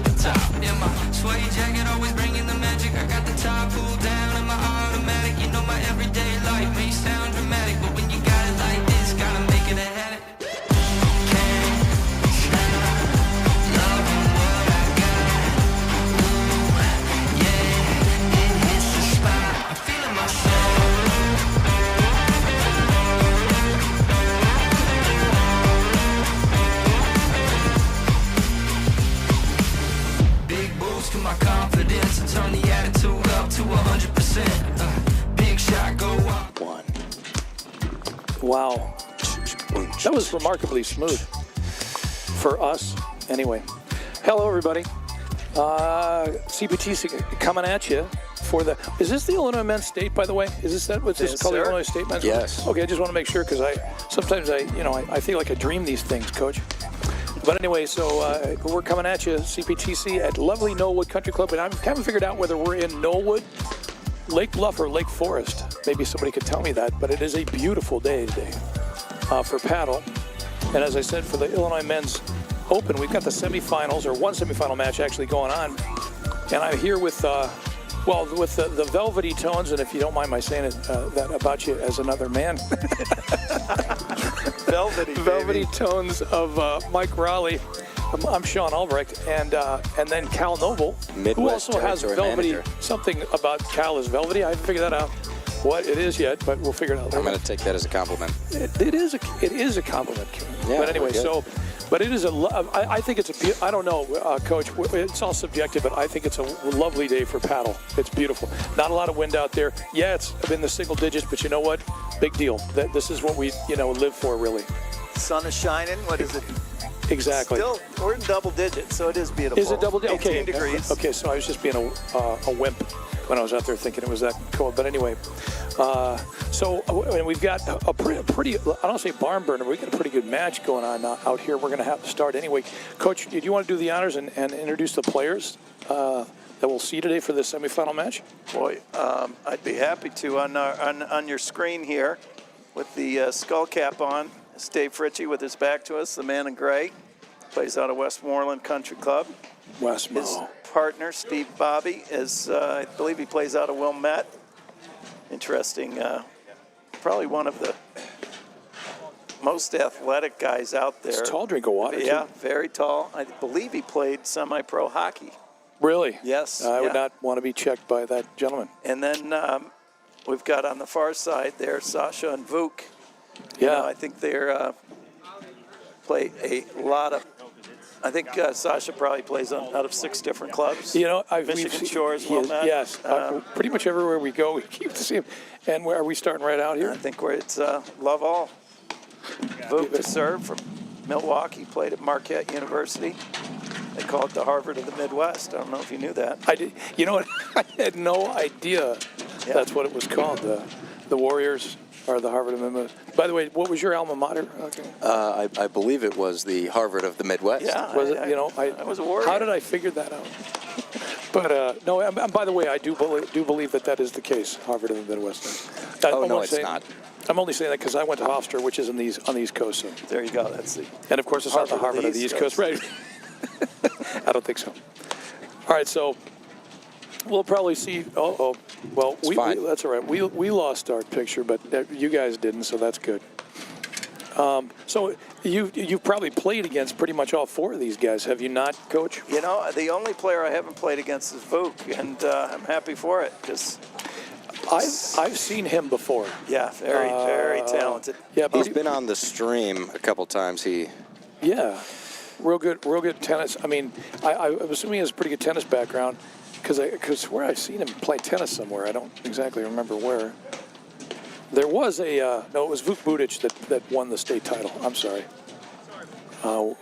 to the top. In my suede jacket, always bringing the magic. I got the top pulled down in my automatic. You know my everyday life may sound dramatic, but when you got it like this, gotta make it a habit. My confidence and turn the attitude up to 100%. Big shot, go up. One. Wow. That was remarkably smooth for us. Anyway, hello everybody. CPTC coming at you for the. Is this the Illinois Men's State, by the way? Is this that? What's this called? The Illinois State Men's? Yes. Okay, I just want to make sure because sometimes I feel like I dream these things, Coach. But anyway, so we're coming at you, CPTC, at lovely Knollwood Country Club. And I haven't figured out whether we're in Knollwood, Lake Bluff, or Lake Forest. Maybe somebody could tell me that. But it is a beautiful day today for paddle. And as I said, for the Illinois Men's Open, we've got the semifinals, or one semifinal match actually going on. And I'm here with, with the velvety tones, and if you don't mind my saying it, that about you as another man. Velvety tones of Mike Raleigh. I'm Sean Albrecht, and then Cal Noble, Midwest who also has velvety. Manager. Something about Cal is velvety. I haven't figured that out what it is yet, but we'll figure it out later. I'm going to take that as a compliment. It is a compliment. Yeah, but anyway, but it is I think it's I don't know, Coach, it's all subjective, but I think it's a lovely day for paddle. It's beautiful. Not a lot of wind out there. Yeah, it's in the single digits, but you know what? Big deal. This is what we, live for, really. Sun is shining. What is it? Exactly. Still, we're in double digits, so it is beautiful. Is it double digits? Okay. 18 degrees. Okay, so I was just being a wimp when I was out there thinking it was that cold. But anyway, and we've got a pretty, I don't say barn burner, but we've got a pretty good match going on out here. We're going to have to start anyway. Coach, do you want to do the honors and introduce the players that we'll see today for this semifinal match? Boy, I'd be happy to. On your screen here with the skull cap on, is Dave Ritchie with his back to us, the man in gray. Plays out of Westmoreland Country Club. His partner, Steve Bobby, is, I believe he plays out of Wilmette. Interesting. Probably one of the most athletic guys out there. It's a tall drink of water, Yeah, too. very tall. I believe he played semi-pro hockey. Really? Yes. I would not want to be checked by that gentleman. And then we've got on the far side there Sasha and Vuk. Yeah. I think they're play a lot of. I think Sasha probably plays out of 6 different clubs. Michigan Shores, Wilmette. Yes, pretty much everywhere we go, we keep the same. And where are we starting right out here? I think it's Love All. Vuk to serve from Milwaukee, played at Marquette University. They call it the Harvard of the Midwest. I don't know if you knew that. I did. You know what? I had no idea that's what it was called. The Warriors are the Harvard of the Midwest. By the way, what was your alma mater? Okay. I believe it was the Harvard of the Midwest. Yeah, was it? I was a Warrior. How did I figure that out? But no. And by the way, I do believe that is the case. Harvard of the Midwest. No, it's not. I'm only saying that because I went to Hofstra, which is on the East Coast. So. There you go. That's the. And of course, it's not the Harvard of the East Coast, right? I don't think so. All right, so we'll probably see. Well, that's all right. We lost our picture, but you guys didn't, so that's good. So you've probably played against pretty much all 4 of these guys, have you not, Coach? The only player I haven't played against is Vuk, and I'm happy for it because I've seen him before. Yeah, very talented. Yeah, he's been on the stream a couple times. Yeah, real good tennis. I mean, I'm assuming he has a pretty good tennis background because where I've seen him play tennis somewhere, I don't exactly remember where. There was it was Vuk Budic that won the state title. I'm sorry. That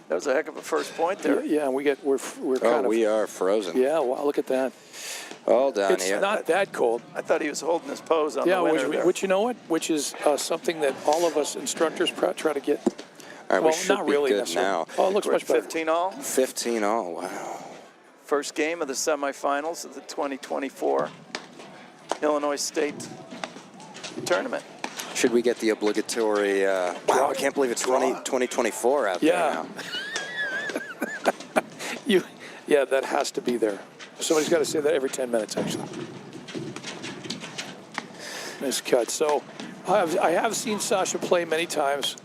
was a heck of a first point there. Yeah, we're kind of. We are frozen. Yeah, wow, look at that. All down it's here. It's not that cold. I thought he was holding his pose on the winner there. Which you know what? Which is something that all of us instructors try to get. All right, well, we should not be really good now. Oh, it looks much better. 15 all? 15 all, wow. First game of the semifinals of the 2024 Illinois State Tournament. Should we get the obligatory, wow, I can't believe it's 2024 out there now. Yeah, that has to be there. Somebody's got to say that every 10 minutes, actually. Nice cut. So I have seen Sasha play many times.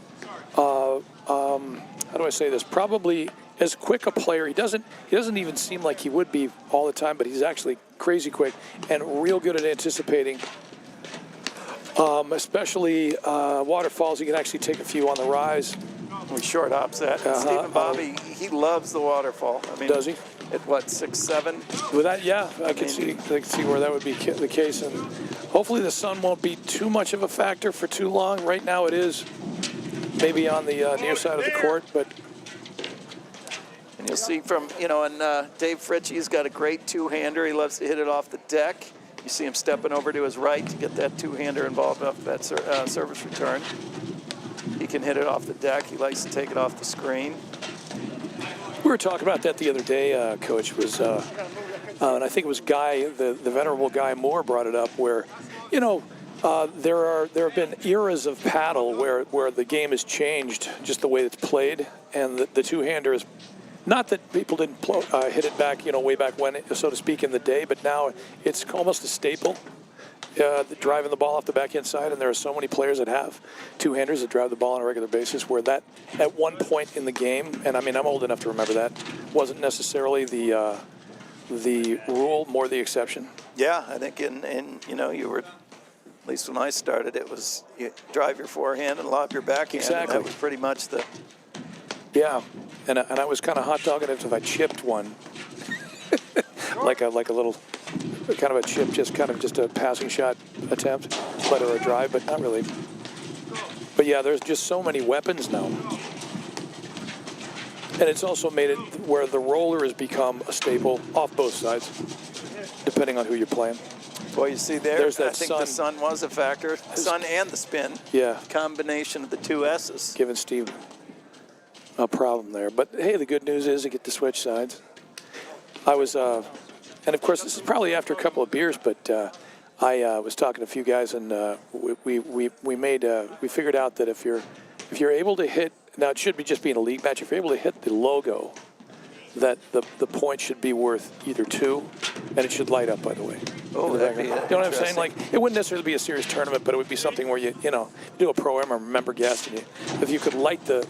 How do I say this? Probably as quick a player. He doesn't even seem like he would be all the time, but he's actually crazy quick and real good at anticipating. Especially waterfalls, he can actually take a few on the rise. We short hops that. Stephen Bobby, he loves the waterfall. I mean, does he? At what, 6'7"? With that, yeah, I can see where that would be the case, and hopefully the sun won't be too much of a factor for too long. Right now, it is maybe on the near side of the court, but. And you'll see from, and Dave Fritchie's got a great two-hander. He loves to hit it off the deck. You see him stepping over to his right to get that two-hander involved off that service return. He can hit it off the deck. He likes to take it off the screen. We were talking about that the other day, Coach, was, and I think it was Guy, the venerable Guy Moore brought it up, where, there have been eras of paddle where the game has changed just the way it's played, and the two-hander is. Not that people didn't hit it back, way back when, so to speak, in the day, but now it's almost a staple, driving the ball off the backhand side, and there are so many players that have two-handers that drive the ball on a regular basis, where that, at one point in the game, and I mean, I'm old enough to remember that, wasn't necessarily the rule, more the exception. Yeah, I think you were, at least when I started, it was you drive your forehand and lob your backhand. Exactly. And that was pretty much the... Yeah, and I was kind of hot dogging it if I chipped one, like a little, kind of a chip, just a passing shot attempt, or a drive, but not really. But yeah, there's just so many weapons now, and it's also made it where the roller has become a staple off both sides, depending on who you're playing. Well, you see There's that I think sun. the sun was a factor, sun and the spin. Yeah, Combination of the two S's. giving Steve a problem there, but hey, the good news is you get to switch sides. I was, and of course this is probably after a couple of beers, but I was talking to a few guys, and we figured out that if you're able to hit, now it should be just being a league match, if you're able to hit the logo, that the point should be worth either 2, and it should light up, by the way. Oh, that'd be you know what I'm saying? Like, it wouldn't necessarily be a serious tournament, but it would be something where you do a pro-am or member guest, and if you could light the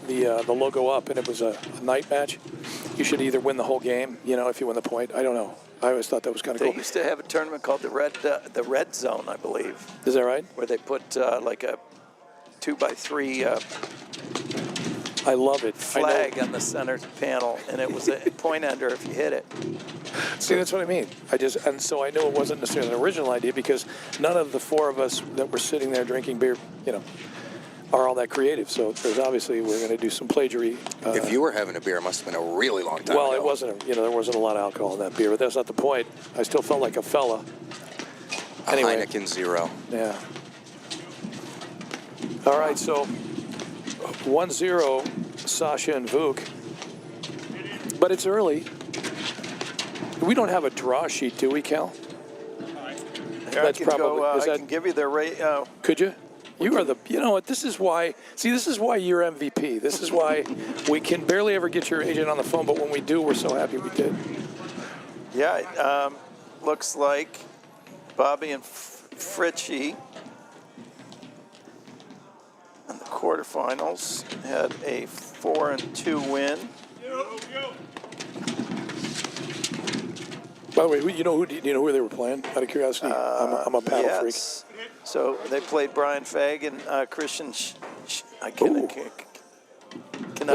logo up and it was a night match, you should either win the whole game, if you win the point. I don't know. I always thought that was kind of cool. They used to have a tournament called the Red Zone, I believe. Is that right? Where they put like a 2x3 I love it. flag on the center panel, and it was a point ender if you hit it. See, that's what I mean. And so I knew it wasn't necessarily an original idea, because none of the 4 of us that were sitting there drinking beer, are all that creative. So there's obviously we're going to do some plagiarism. If you were having a beer, it must have been a really long time Well, ago. it wasn't. There wasn't a lot of alcohol in that beer, but that's not the point. I still felt like a fella. Anyway. A Heineken Zero. Yeah. All right, so 1-0, Sasha and Vuk. But it's early. We don't have a draw sheet, do we, Cal? That's probably. I can give you the rate. Could you? You are the. You know what? This is why. See, this is why you're MVP. This is why we can barely ever get your agent on the phone, but when we do, we're so happy we did. Yeah, looks like Bobby and Fritchie in the quarterfinals had a 4-2 win. By the way, do you know who they were playing? Out of curiosity, I'm a paddle freak. So they played Brian Fagg and Christian. I cannot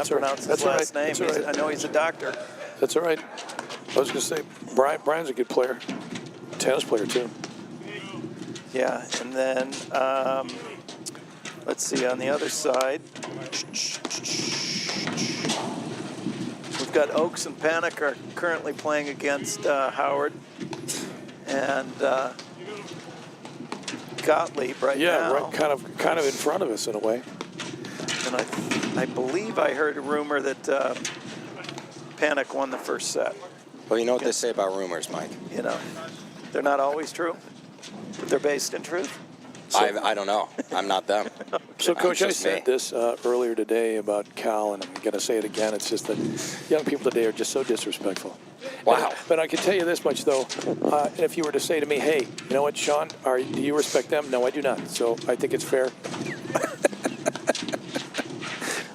pronounce his last name. Right. I know he's a doctor. That's all right. I was going to say Brian's a good player, tennis player too. Yeah, and then let's see on the other side. We've got Oaks and Panic are currently playing against Howard and Gottlieb right now. Yeah, right, kind of in front of us in a way. And I believe I heard a rumor that Panic won the first set. Well, you know what they say about rumors, Mike. They're not always true, but they're based in truth. I don't know. I'm not them. So, Coach, I just said me. this earlier today about Cal, and I'm going to say it again. It's just that young people today are just so disrespectful. Wow. But I can tell you this much, though. If you were to say to me, hey, you know what, Sean, do you respect them? No, I do not. So I think it's fair.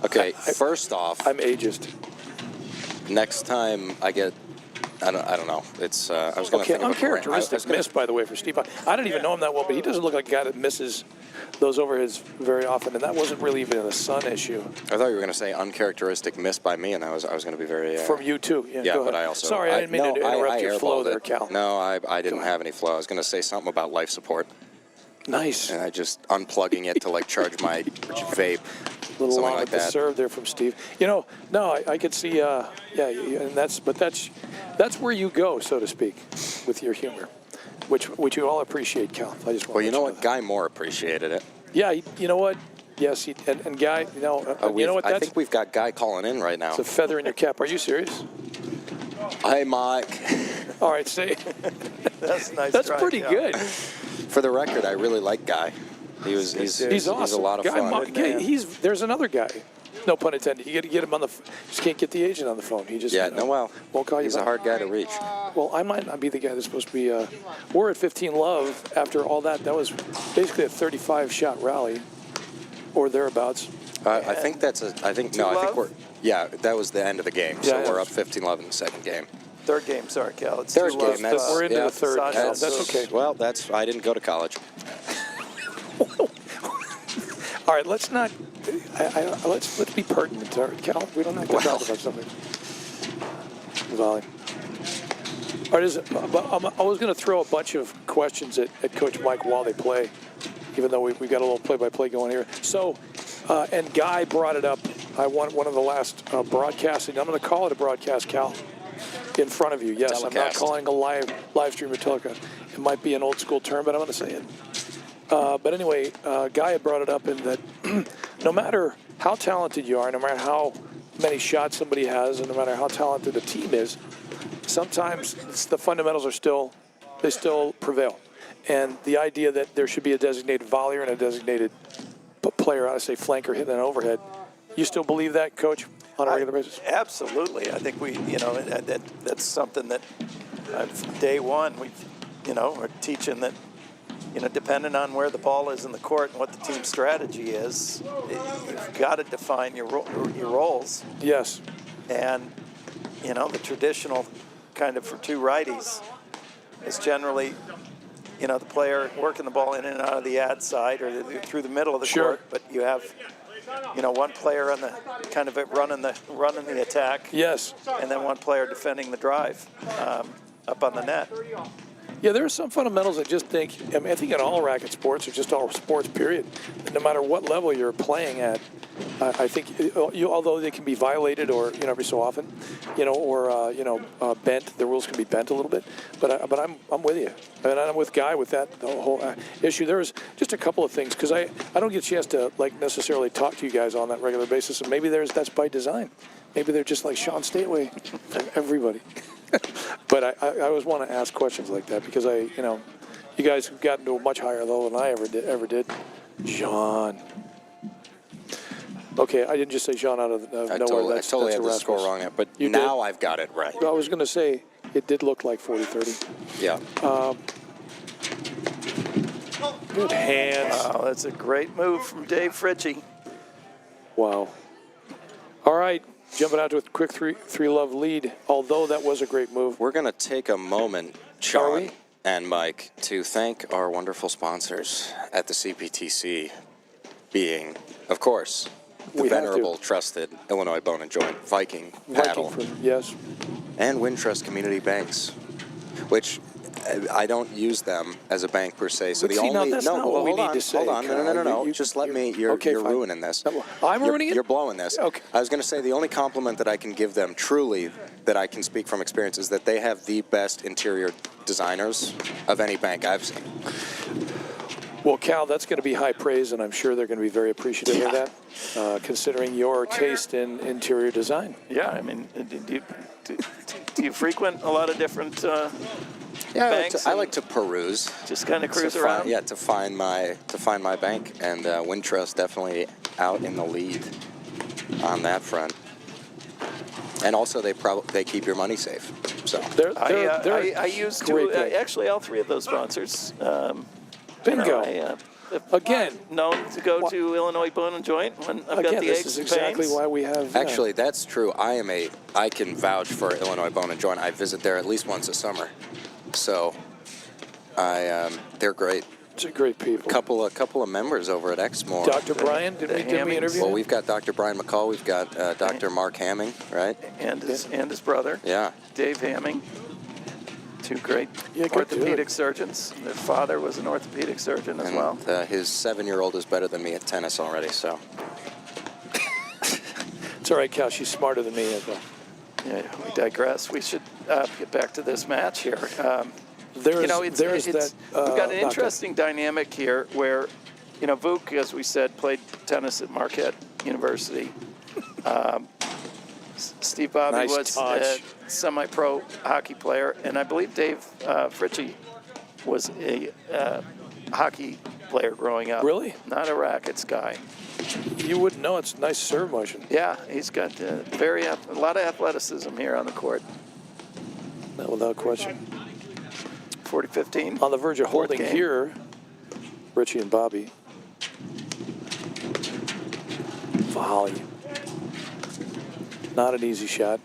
Okay, first off, I'm ageist. next time I get, I don't know. It's I was going to Okay, think of a brand. uncharacteristic miss, by the way, for Steve. I don't even know him that well, but he doesn't look like a guy that misses those over his very often, and that wasn't really even a Sun issue. I thought you were going to say uncharacteristic miss by me, and I was going to be very. From you too. Yeah, Yeah, go ahead. but I also. Sorry, I didn't mean to interrupt your flow airballed there, it. Cal. No, I didn't have any flow. I was going to say something about life support, Nice. and I just unplugging it to like charge my vape. Little Something long like with the that. serve there from Steve. You know, no, I could see, and that's where you go, so to speak, with your humor, which you all appreciate, Cal. I just want Well, you know to what? Guy Moore appreciated it. Yeah, you know what? Yes, and Guy, you know what? I That's think we've got Guy calling in right now. it's a feather in your cap. Are you serious? Hey, Mike. All right, say That's nice. that's try, pretty Cal. good. For the record, I really like Guy. He's He's awesome. He's a lot of Guy fun. There's another guy. No pun intended. You got to get him on the. Just can't get the agent on the phone. He just Yeah, no, well, won't call you he's a back. hard guy to reach. Well, I might not be the guy that's supposed to be. We're at 15 love after all that. That was basically a 35-shot rally, or thereabouts. I think that's a. I think no. I think we're. Yeah, that was the end of the game. So Yeah, we're yeah. up 15-11 in the second game. Third game, sorry, Cal. It's Third 2 game, love. that's- We're into yeah, the third. Sasha. Cal. That's okay. Well, I didn't go to college. All right, let's not. Let's be pertinent, all right, Cal. We don't have to talk about something. Volley. All right, I was going to throw a bunch of questions at Coach Mike while they play, even though we got a little play-by-play going here. So, and Guy brought it up. I want one of the last broadcasting. I'm going to call it a broadcast, Cal. In front of you, yes. Telecast. I'm not calling a live stream or telecast. It might be an old school term, but I'm going to say it. But anyway, Guy had brought it up in that no matter how talented you are, no matter how many shots somebody has, and no matter how talented a team is, sometimes the fundamentals still prevail. And the idea that there should be a designated volleyer and a designated player, I say flanker hitting an overhead, you still believe that, Coach, on a regular basis? Absolutely. I think that's something that day one we're teaching that, depending on where the ball is in the court and what the team strategy is, you've got to define your roles. Yes. And, the traditional kind of for two righties is generally, the player working the ball in and out of the ad side or through the middle of the Sure. court, but you have, one player on the kind of running the attack. Yes. And then one player defending the drive up on the net. Yeah, there are some fundamentals I just think, I think in all racket sports or just all sports, period, no matter what level you're playing at, I think, although they can be violated or, every so often, or, bent, the rules can be bent a little bit, but I'm with you. And I'm with Guy with that the whole issue. There was just a couple of things, because I don't get a chance to, necessarily talk to you guys on that regular basis, and maybe that's by design. Maybe they're just like Sean Stateway from everybody. But I always want to ask questions like that because you guys have gotten to a much higher level than I ever did. John. Okay, I didn't just say John out of nowhere. I totally that's had the Erasmus. score wrong, but You now did? I've got it right. I was going to say it did look like 40-30. Yeah. Good hands. Wow, that's a great move from Dave Fritchie. Wow. All right, jumping out to a quick 3-love lead, although that was a great move. We're going to take a moment, Are Sean we? and Mike, to thank our wonderful sponsors at the CPTC, being, of course, the We have to. venerable, trusted Illinois Bone and Joint, Viking Paddle, Yes. and Wintrust Community Banks, which I don't use them as a bank per se. So But see, now that's not what we need to say, Hold on, no. Kyle. Just let me. You're Okay, fine. ruining this. I'm ruining it? You're blowing this. Okay. I was going to say the only compliment that I can give them, truly, that I can speak from experience, is that they have the best interior designers of any bank I've seen. Well, Cal, that's going to be high praise, and I'm sure they're going to be very appreciative of that, considering your taste in interior design. Yeah, I mean, Do you frequent a lot of different Yeah, banks? I like to peruse. Just kind of cruise to around? Yeah, to find my bank, and Wintrust definitely out in the lead on that front. And also, they keep your money safe. So I used to actually all three of those sponsors. Bingo. Again, known to go to Illinois Bone and Joint when I've got the this aches is and exactly pains. why we have. Actually, that's true. I can vouch for Illinois Bone and Joint. I visit there at least once a summer. So, they're great. It's a great people. Couple of members over at Exmoor. Dr. Brian, did we interview Well, him? we've got Dr. Brian McCall. We've got Dr. Mark Hamming, right? And his brother, Yeah. Dave Hamming. Two great orthopedic surgeons. Their father was an orthopedic surgeon as well. His 7-year-old is better than me at tennis already, so. It's all right, Cal. She's smarter than me. Yeah, we digress. We should get back to this match here. We've got an interesting dynamic here where, Vuk, as we said, played tennis at Marquette University. Steve Bobby was a semi-pro hockey player, and I believe Dave Fritchie was a hockey player growing up. Really? Not a rackets guy. You wouldn't know. It's a nice serve motion. Yeah, he's got a lot of athleticism here on the court. No, without question. 40-15. On the verge of holding game. here, Richie and Bobby. Volley. Not an easy shot.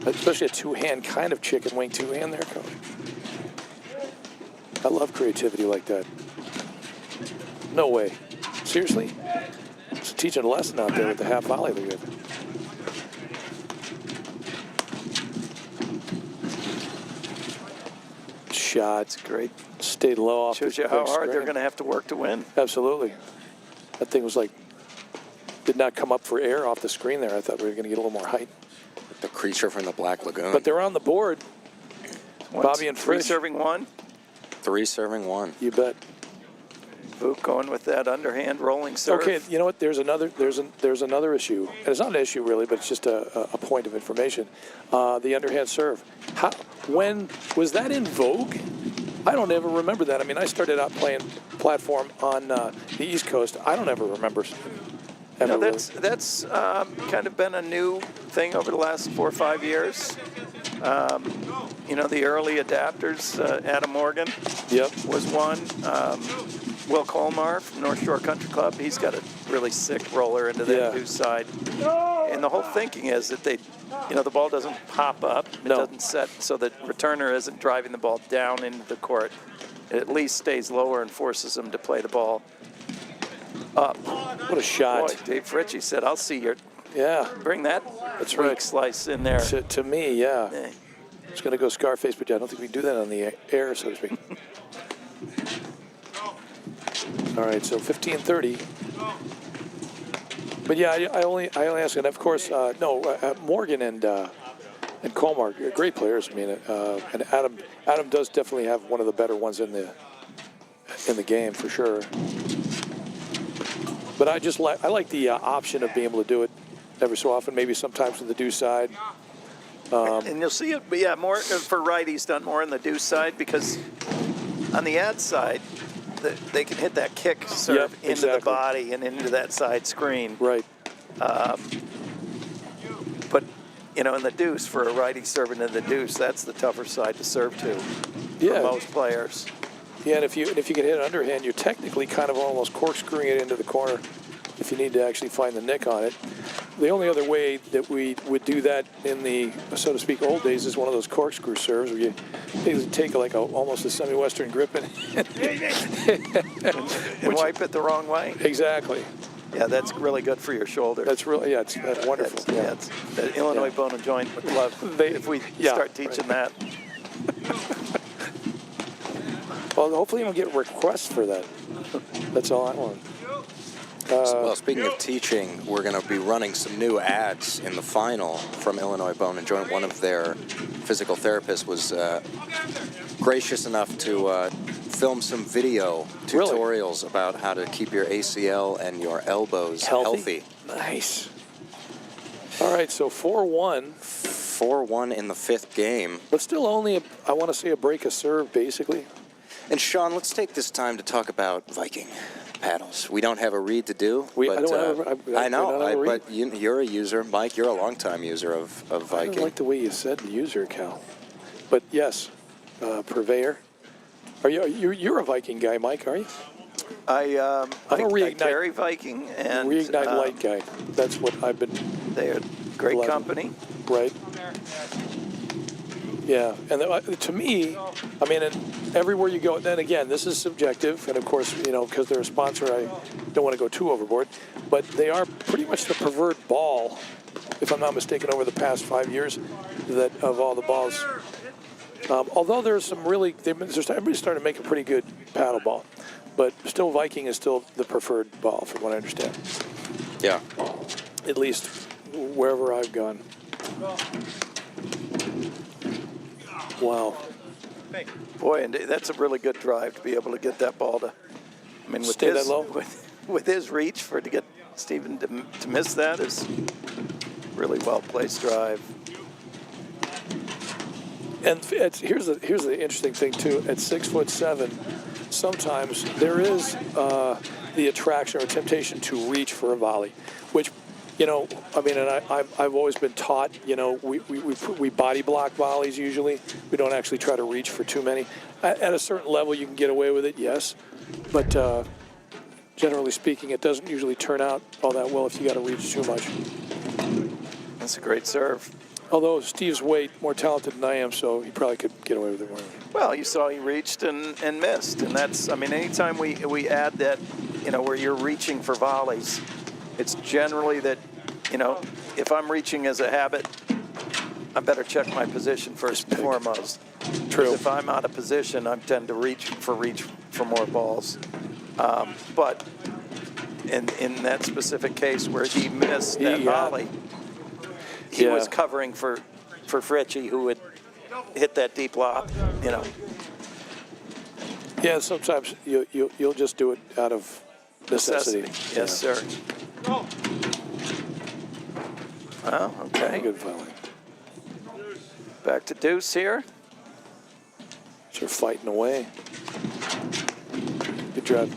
Especially a two-hand kind of chicken wing two-hand there, Coach. I love creativity like that. No way. Seriously? Just teaching a lesson out there with the half volley they give. Shots, great. Stayed low off. Shows you how hard they're going to have to work to win. Absolutely. That thing was like, did not come up for air off the screen there. I thought we were going to get a little more height. The creature from the Black Lagoon. But they're on the board. Bobby and Frisch. 3 serving 1. 3 serving 1. You bet. Vuk going with that underhand rolling serve. Okay, you know what? There's another issue, and it's not an issue really, but it's just a point of information. The underhand serve. When was that in vogue? I don't ever remember that. I mean, I started out playing platform on the East Coast. I don't ever remember. That's kind of been a new thing over the last 4 or 5 years. The early adapters, Adam Morgan was one. Will Colmar from North Shore Country Club, he's got a really sick roller into that deuce side. And the whole thinking is that the ball doesn't pop up. It doesn't set so that returner isn't driving the ball down into the court. It at least stays lower and forces them to play the ball up. What a shot. Boy, Dave Fritchie said, I'll see your... Yeah. Bring that weak slice in there. To me, yeah. It's going to go Scarface, but I don't think we can do that on the air, so to speak. All right, so 15-30. But yeah, I only ask, and of course, Morgan and Colmar, great players. I mean, and Adam does definitely have one of the better ones in the game for sure. But I like the option of being able to do it every so often, maybe sometimes with the deuce side. And you'll see it, more for righties done more on the deuce side because on the ad side, they can hit that kick serve into the body and into that side screen. Right. But, in the deuce, for a righty serving in the deuce, that's the tougher side to serve to for most players. Yeah, and if you can hit an underhand, you're technically kind of almost corkscrewing it into the corner if you need to actually find the nick on it. The only other way that we would do that in the, so to speak, old days is one of those corkscrew serves where you take like almost a semi-western grip and wipe it the wrong way. Exactly. Yeah, that's really good for your shoulder. That's really, that's wonderful. That's the Illinois Bone and Joint would love if we start teaching that. Well, hopefully we'll get requests for that. That's all I want. Well, speaking of teaching, we're going to be running some new ads in the final from Illinois Bone and Joint. One of their physical therapists was gracious enough to film some video tutorials about how to keep your ACL and your elbows healthy. Nice. All right, so 4-1. 4-1 in the 5th game. But still only, I want to say, a break a serve, basically. And Sean, let's take this time to talk about Viking paddles. We don't have a read to do. I but, don't have I know, read. but you're a user. Mike, you're a longtime user of Viking. I don't like the way you said user, Cal. But yes, purveyor. You're a Viking guy, Mike, are you? I Reignite. carry Viking and Reignite Light guy. That's what I've been. They're great company. Right. Yeah, and to me, I mean, and everywhere you go, then again, this is subjective, and of course, because they're a sponsor, I don't want to go too overboard, but they are pretty much the preferred ball, if I'm not mistaken, over the past 5 years, that of all the balls. Although there's some really, everybody's starting to make a pretty good paddle ball, but still Viking is still the preferred ball, from what I understand. Yeah. At least wherever I've gone. Wow. Boy, and that's a really good drive to be able to get that ball to. I mean, with Stay that low? with his reach to get Stephen to miss that is really well placed drive. And here's the interesting thing too. At 6'7", sometimes there is the attraction or temptation to reach for a volley, which, I mean, and I've always been taught, we body block volleys usually. We don't actually try to reach for too many. At a certain level, you can get away with it, yes, but generally speaking, it doesn't usually turn out all that well if you got to reach too much. That's a great serve. Although Steve's more talented than I am, so he probably could get away with it more. Well, you saw he reached and missed, and that's, I mean, anytime we add that, where you're reaching for volleys, it's generally that, if I'm reaching as a habit, I better check my position first and foremost. True. If I'm out of position, I tend to reach for more balls. But in that specific case where he missed that volley, he was covering for Fritchie, who would hit that deep lob, Yeah, sometimes you'll just do it out of necessity. Yes, sir. Oh, okay. Good volley. Back to deuce here. They're fighting away. Good drive.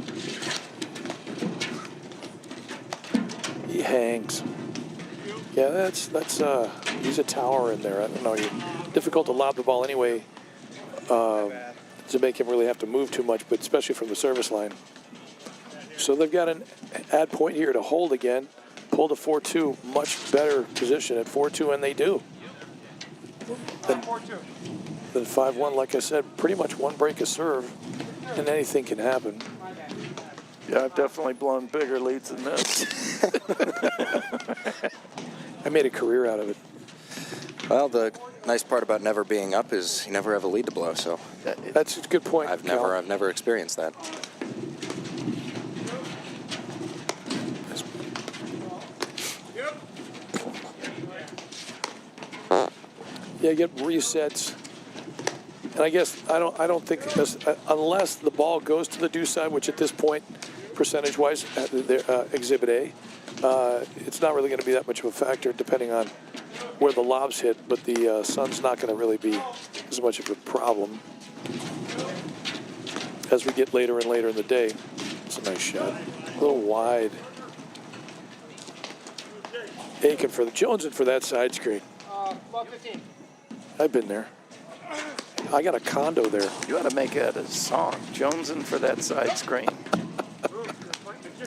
He hangs. Yeah, that's he's a tower in there. I don't know. Difficult to lob the ball anyway to make him really have to move too much, but especially from the service line. So they've got an add point here to hold again. Pull to 4-2, much better position at 4-2, and they do. Then 5-1, like I said, pretty much one break a serve, and anything can happen. Yeah, I've definitely blown bigger leads than this. I made a career out of it. Well, the nice part about never being up is you never have a lead to blow. So that's a good point. I've never experienced that. Yeah, you get resets, and I guess I don't think unless the ball goes to the deuce side, which at this point, percentage-wise, Exhibit A, it's not really going to be that much of a factor depending on where the lobs hit. But the sun's not going to really be as much of a problem as we get later and later in the day. It's a nice shot, a little wide. Aiken for the Jonesing for that side screen. 15. I've been there. I got a condo there. You ought to make it a song, Jonesing for that side screen.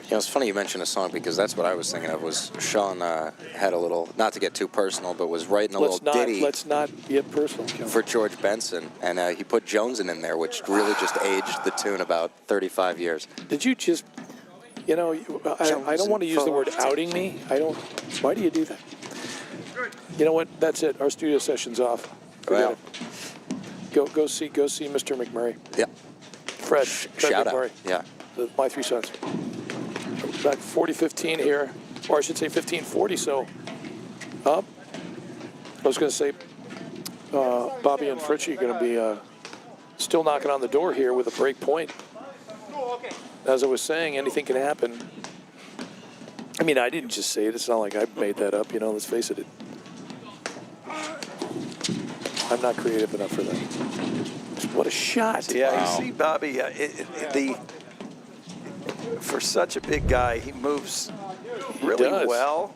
It's funny you mentioned a song because that's what I was thinking of. Was Sean had a little, not to get too personal, but was writing a little ditty. Let's not get personal, Kel. For George Benson, and he put Jonesing in there, which really just aged the tune about 35 years. Did you just, I don't want to use the word outing me. Why do you do that? You know what? That's it. Our studio session's off. Forget it. Go see Mr. McMurray. Yeah. Fred Shout McMurray. out. Yeah. My three sons. Back 40-15 here, or I should say 15-40. So, I was going to say, Bobby and Fritchie are going to be still knocking on the door here with a break point. As I was saying, anything can happen. I mean, I didn't just say it. It's not like I made that up. Let's face it. I'm not creative enough for that. What a shot. Yeah, Wow. you see Bobby, for such a big guy, he moves really does. well.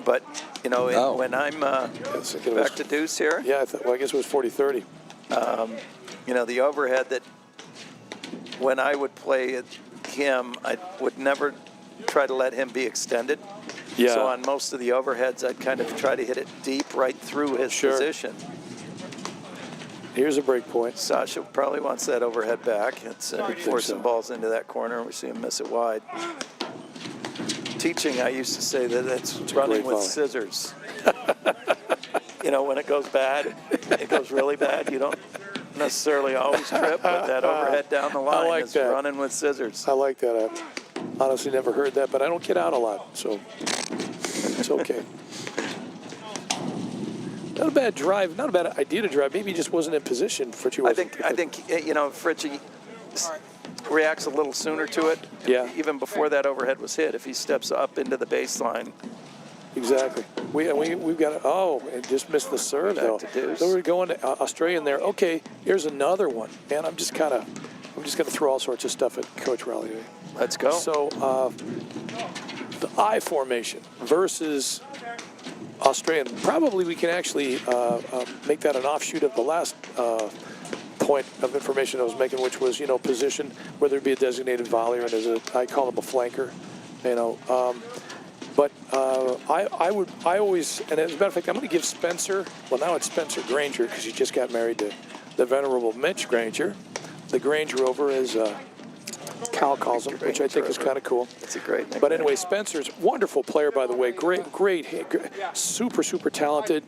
But, you know, Oh. when I'm back to Deuce here, Yeah, well, I guess it was 40-30. you know, the overhead that when I would play him, I would never try to let him be extended. Yeah. So on most of the overheads, I'd kind of try to hit it deep right through his Sure. position. Here's a break point. Sasha probably wants that overhead back. It's force some so. balls into that corner. We see him miss it wide. Teaching, I used to say that it's running great with volley. scissors. You know, when it goes bad, it goes really bad. You don't necessarily always trip, but that overhead down the line like is that. running with scissors. I like that. I've honestly never heard that, but I don't get out a lot, so it's okay. Not a bad drive, not a bad idea to drive. Maybe he just wasn't in position for you. I think you know, Fritchie reacts a little sooner to it. Yeah. Even before that overhead was hit, if he steps up into the baseline. Exactly. We've got and just missed the serve Back though. to Deuce. So we're going to Australian there. Okay, here's another one. Man, I'm just going to throw all sorts of stuff at Coach Raleigh today. Let's go. So the I formation versus Australian. Probably we can actually make that an offshoot of the last point of information I was making, which was, you know, position, whether it be a designated volleyer and I call him a flanker, you know. But I always, and as a matter of fact, I'm going to give Spencer, well, now it's Spencer Granger because he just got married to the venerable Mitch Granger, the Grange Rover, as Cal calls him, which I think is kind of cool. It's a great nickname. But anyway, Spencer's wonderful player, by the way. Great, super talented.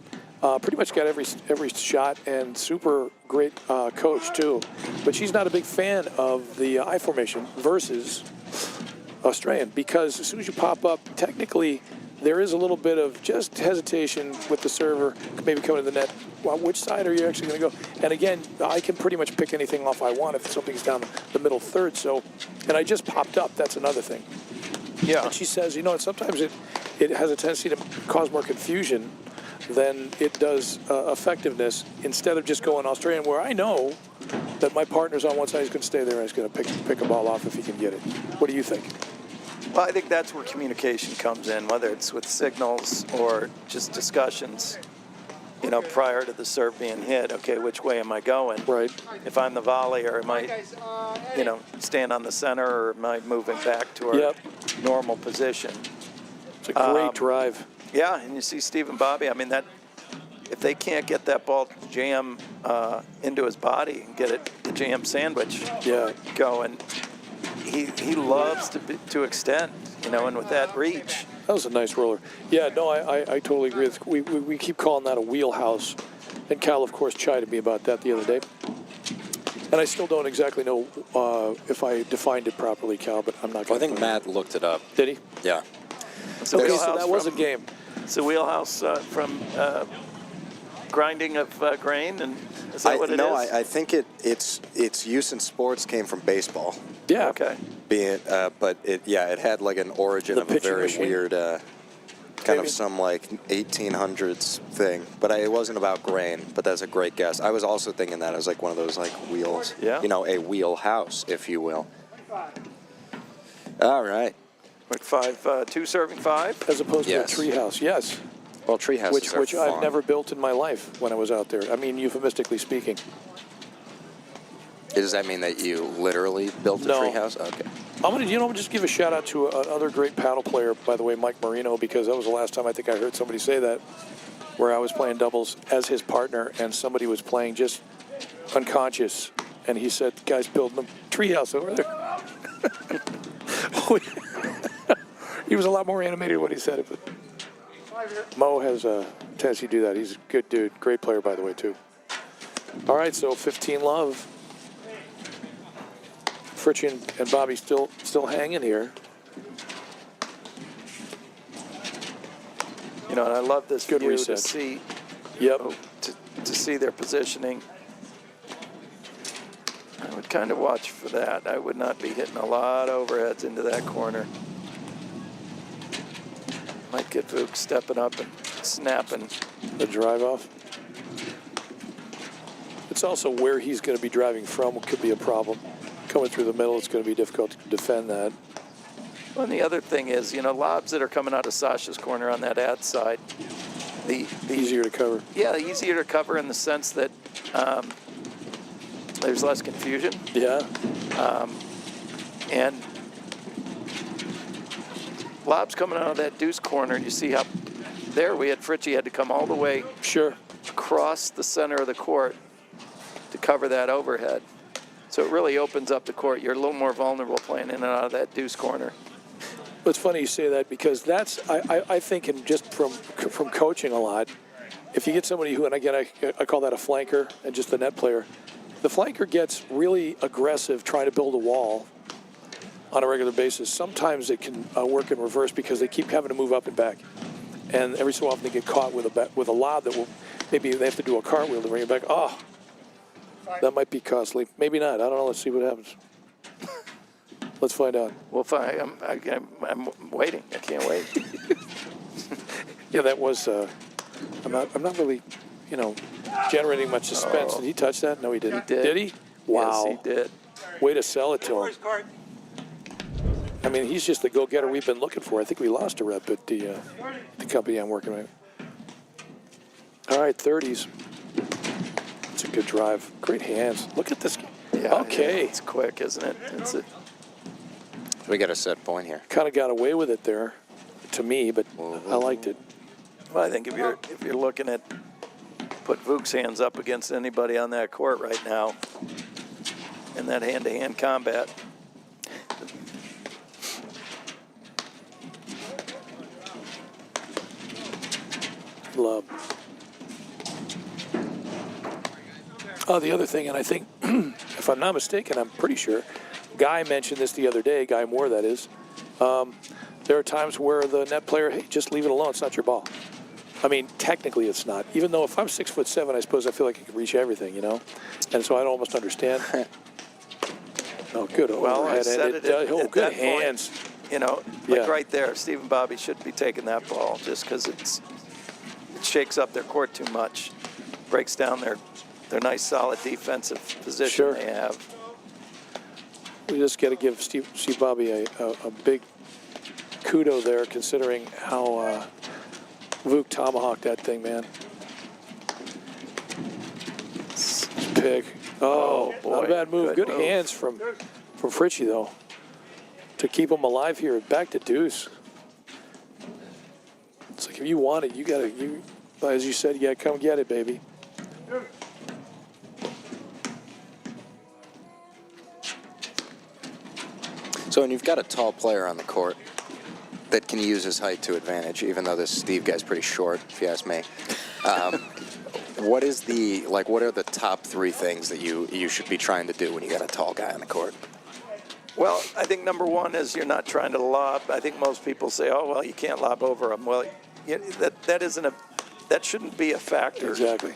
Pretty much got every shot, and super great coach too. But she's not a big fan of the I formation versus Australian, because as soon as you pop up, technically there is a little bit of just hesitation with the server, maybe coming to the net. Well, which side are you actually going to go? And again, I can pretty much pick anything off I want if something's down the middle third. So, and I just popped up. That's another thing. Yeah. And she says, you know, sometimes it has a tendency to cause more confusion than it does effectiveness, instead of just going Australian, where I know that my partner's on one side, he's going to stay there and he's going to pick a ball off if he can get it. What do you think? Well, I think that's where communication comes in, whether it's with signals or just discussions, you know, prior to the serve being hit. Okay, which way am I going? Right. If I'm the volleyer, am I, you know, stand on the center, or am I moving back to our normal position? It's a great drive. Yeah, and you see Steve and Bobby, I mean, that if they can't get that ball to jam into his body and get it, the jam sandwich going, he loves to extend, you know, and with that reach. That was a nice roller. Yeah, no, I totally agree. We keep calling that a wheelhouse. And Cal, of course, chided me about that the other day. And I still don't exactly know if I defined it properly, Cal, but I'm not going to. I think Matt looked it up. Did he? Yeah. So Okay, so that was a game. It's a wheelhouse from grinding of grain, and is that what it is? No, I think its use in sports came from baseball. Yeah. Okay. But it had like an origin The of a pitching very machine? weird, kind Maybe. of some like 1800s thing. But it wasn't about grain. But that's a great guess. I was also thinking that as like one of those like wheels. Yeah. You know, a wheelhouse, if you will. All right. Like 5-2 serving 5. As opposed Yes. to a treehouse, yes. Well, tree houses are Which I've fun. never built in my life when I was out there. I mean, euphemistically speaking. Does that mean that you literally built a No. tree house? Okay. I'm gonna, just give a shout out to another great paddle player, by the way, Mike Marino, because that was the last time I think I heard somebody say that, where I was playing doubles as his partner and somebody was playing just unconscious, and he said, "Guys, building a treehouse over there." He was a lot more animated when he said it, but Mo has a tendency to do that. He's a good dude, great player, by the way, too. All right, so 15 love. Fritchie and Bobby still hanging here. You know, and I love this Good view reset. to see. Yep. To see their positioning. I would kind of watch for that. I would not be hitting a lot of overheads into that corner. Might get Vuk stepping up and snapping. The drive off. It's also where he's going to be driving from could be a problem. Coming through the middle, it's going to be difficult to defend that. Well, and the other thing is, you know, lobs that are coming out of Sasha's corner on that ad side, the Easier to cover. Yeah, easier to cover in the sense that there's less confusion. Yeah. And lobs coming out of that deuce corner, you see how there we had Fritchie had to come all the way Sure. across the center of the court to cover that overhead. So it really opens up the court. You're a little more vulnerable playing in and out of that deuce corner. It's funny you say that because that's, I think, and just from coaching a lot, if you get somebody who, and again, I call that a flanker and just a net player, the flanker gets really aggressive trying to build a wall on a regular basis. Sometimes it can work in reverse because they keep having to move up and back. And every so often they get caught with a lob that will, maybe they have to do a cartwheel to bring it back. Oh, that might be costly. Maybe not. I don't know. Let's see what happens. Let's find out. Well, fine. I'm waiting. I can't wait. Yeah, that was. I'm not really, generating much suspense. Did he touch that? No, he didn't. He did. Did he? Wow. Yes, he did. Way to sell it to him. I mean, he's just the go-getter we've been looking for. I think we lost a rep at the company I'm working with. All right, 30s. It's a good drive. Great hands. Look at this. Yeah, Okay. yeah, it's quick, isn't it? It's a, We got a set point here. Kind of got away with it there, to me, but I liked it. well, I think if you're looking at put Vuk's hands up against anybody on that court right now in that hand-to-hand combat. Love. Oh, the other thing, and I think, if I'm not mistaken, I'm pretty sure, Guy mentioned this the other day, Guy Moore, that is. There are times where the net player, hey, just leave it alone. It's not your ball. I mean, technically it's not. Even though if I'm 6'7", I suppose I feel like I can reach everything, And so I'd almost understand. Oh, good Well, I overhead. said And it oh, at good that hands. Point, Yeah. right there, Stephen Bobby should be taking that ball just because it shakes up their court too much, breaks down their nice, solid defensive position Sure. they have. We just got to give Steve Bobby a big kudo there, considering how Vuk tomahawked that thing, man. Pick. Oh, boy. not a bad move. Good Good move. hands from Fritchie, though, to keep him alive here. Back to deuce. It's like if you want it, you got to, as you said, you got to come get it, baby. So when you've got a tall player on the court that can use his height to advantage, even though this Steve guy's pretty short, if you ask me, what are the top three things that you should be trying to do when you got a tall guy on the court? Well, I think number one is you're not trying to lob. I think most people say, oh, well, you can't lob over him. Well, that shouldn't be a factor. Exactly.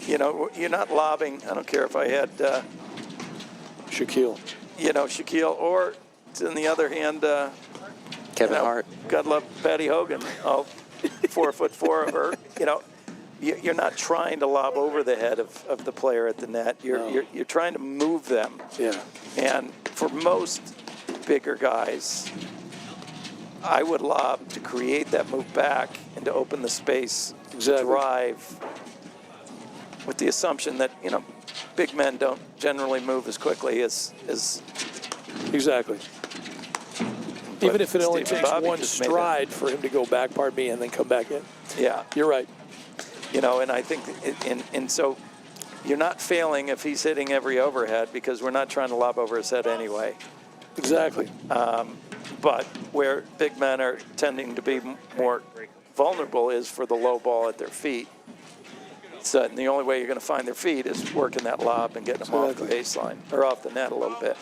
You're not lobbing. I don't care if I had, Shaquille. Shaquille, or on the other hand, Kevin Hart. God love Patty Hogan, 4'4" of her. You're not trying to lob over the head of the player at the net. You're trying to move them. Yeah. And for most bigger guys, I would lob to create that move back and to open the space to drive, with the assumption that big men don't generally move as quickly as Exactly. Even if it only Stephen takes Bobby one just made stride for him to go back, pardon me, and then come back in. Yeah. You're right. And I think, and so you're not failing if he's hitting every overhead, because we're not trying to lob over his head anyway. Exactly. But where big men are tending to be more vulnerable is for the low ball at their feet. So and the only way you're going to find their feet is working that lob and getting them off the baseline, or off the net a little bit.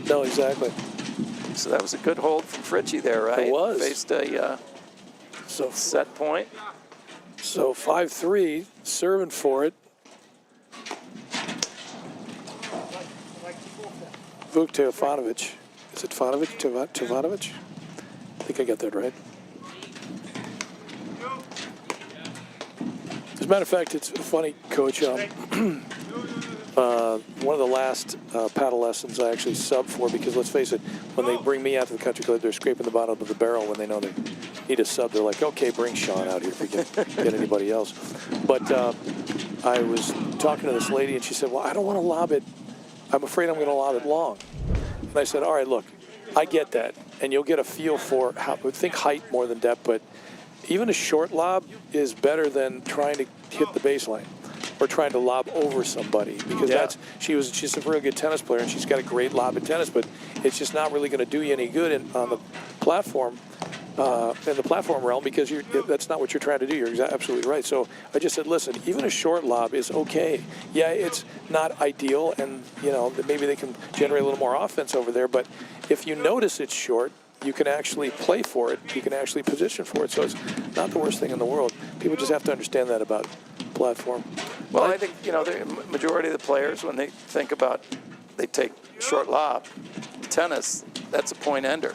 No, exactly. So that was a good hold from Fritchie there, right? It was. Faced a set point. So 5-3, serving for it. Vuk Teofanovic. Is it Fanovic? Teofanovic? I think I got that right. This matter of fact, it's funny, Coach. One of the last paddle lessons I actually subbed for, because let's face it, when they bring me out to the country club, they're scraping the bottom of the barrel when they know they need a sub. They're like, okay, bring Sean out here if we can get anybody else. But I was talking to this lady, and she said, well, I don't want to lob it. I'm afraid I'm going to lob it long. And I said, all right, look, I get that, and you'll get a feel for how, think height more than depth, but even a short lob is better than trying to hit the baseline or trying to lob over somebody, because she's a very good tennis player, and she's got a great lob in tennis, but it's just not really going to do you any good on the platform, in the platform realm, because that's not what you're trying to do. You're absolutely right. So I just said, listen, even a short lob is okay. Yeah, it's not ideal, and maybe they can generate a little more offense over there, but if you notice it's short, you can actually play for it. You can actually position for it. So it's not the worst thing in the world. People just have to understand that about platform. Well, I think, the majority of the players, when they think about, they take short lob, tennis, that's a point ender.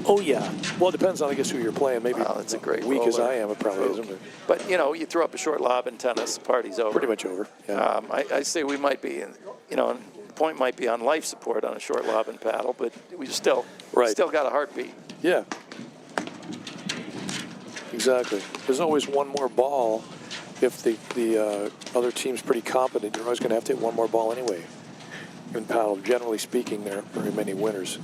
Oh, yeah. Well, it depends on, I guess, who you're playing. Maybe it's a great weak roller. as I am, it probably isn't. But, you throw up a short lob in tennis, the party's over. Pretty much over, yeah. I say we might be, the point might be on life support on a short lob and paddle, but we still got a heartbeat. Yeah. Exactly. There's always one more ball. If the other team's pretty competent, you're always going to have to hit one more ball anyway. In paddle, generally speaking, there aren't very many winners.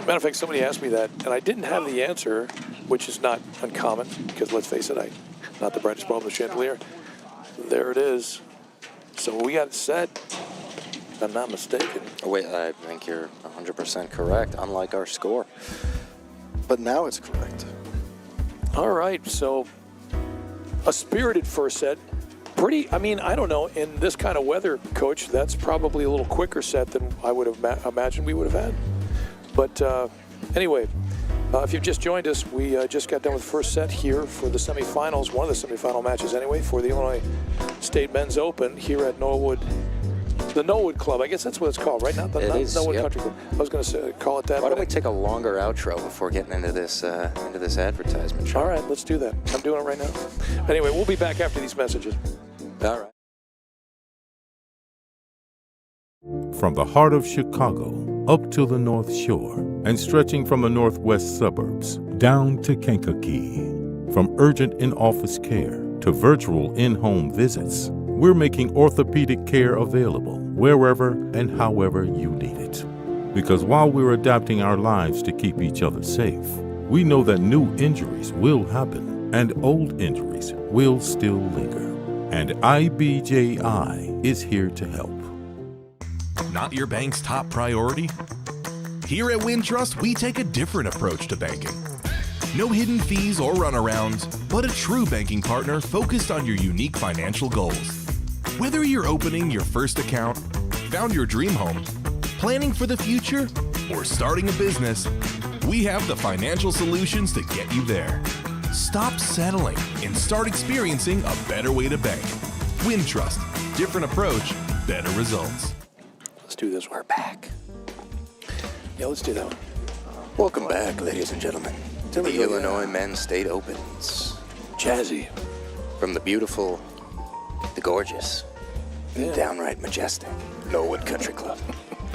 Matter of fact, somebody asked me that, and I didn't have the answer, which is not uncommon, because let's face it, I'm not the brightest bulb in the chandelier. There it is. So we got it set, if I'm not mistaken. Wait, I think you're 100% correct, unlike our score. But now it's correct. All right, so a spirited first set. I don't know, in this kind of weather, Coach, that's probably a little quicker set than I would have imagined we would have had. But anyway, if you've just joined us, we just got done with the first set here for the semifinals, one of the semifinal matches anyway, for the Illinois State Men's Open here at Norwood. The Norwood Club, I guess that's what it's called, right? Not Norwood Country Club. I was going to call it that. Why don't we take a longer outro before getting into this advertisement, Sean? All right, let's do that. I'm doing it right now. Anyway, we'll be back after these messages. All right. From the heart of Chicago up to the North Shore and stretching from the northwest suburbs down to Kankakee. From urgent in-office care to virtual in-home visits, we're making orthopedic care available wherever and however you need it. Because while we're adapting our lives to keep each other safe, we know that new injuries will happen and old injuries will still linger. And IBJI is here to help. Not your bank's top priority? Here at Wintrust, we take a different approach to banking. No hidden fees or runarounds, but a true banking partner focused on your unique financial goals. Whether you're opening your first account, found your dream home, planning for the future, or starting a business, we have the financial solutions to get you there. Stop settling and start experiencing a better way to bank. Wintrust, different approach, better results. Let's do this. We're back. Yeah, let's do that one. Welcome back, ladies and gentlemen, to the Illinois Men's State Opens. Jazzy. From the beautiful, the gorgeous, the downright majestic Norwood Country Club.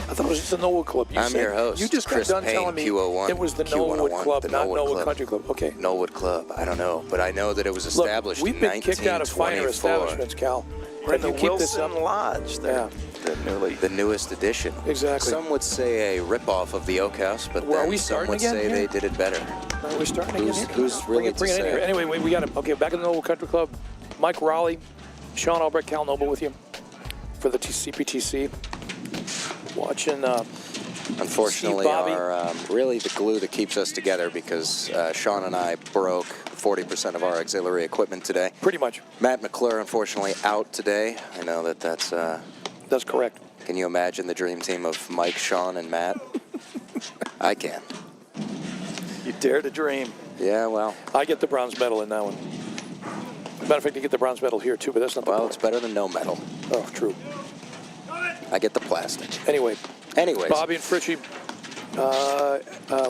I thought it was just the Norwood Club. I'm your host, You just Chris got done Payne, telling me Q01, it was the Q101, Norwood Club, the not Norwood Norwood Club. Country Club. Okay. Norwood Club, I don't know, but I know that it was established Look, we've been in kicked out of finer 1924. establishments, Cal. And Can the you keep this Wilson up? Lodge, Yeah. The newest edition. Exactly. Some would say a rip-off of the Oak House, but Well, are then we some starting would again say here? they did it better. We're starting again here? Who's really Bring it to in here. say? Anyway, we got it. Okay, back in the Norwood Country Club. Mike Raleigh, Sean Albrecht, Cal Noble with you for the CPTC. Watching Unfortunately, Steve Bobby. our really the glue that keeps us together, because Sean and I broke 40% of our auxiliary equipment today. pretty much. Matt McClure, unfortunately, out today. I know that's. That's correct. Can you imagine the dream team of Mike, Sean, and Matt? I can. You dare to dream. Yeah, well, I get the bronze medal in that one. Matter of fact, you get the bronze medal here too, but that's not the it's better than no medal. Oh, true. I get the plastic. Anyway, Anyways, Bobby and Fritchie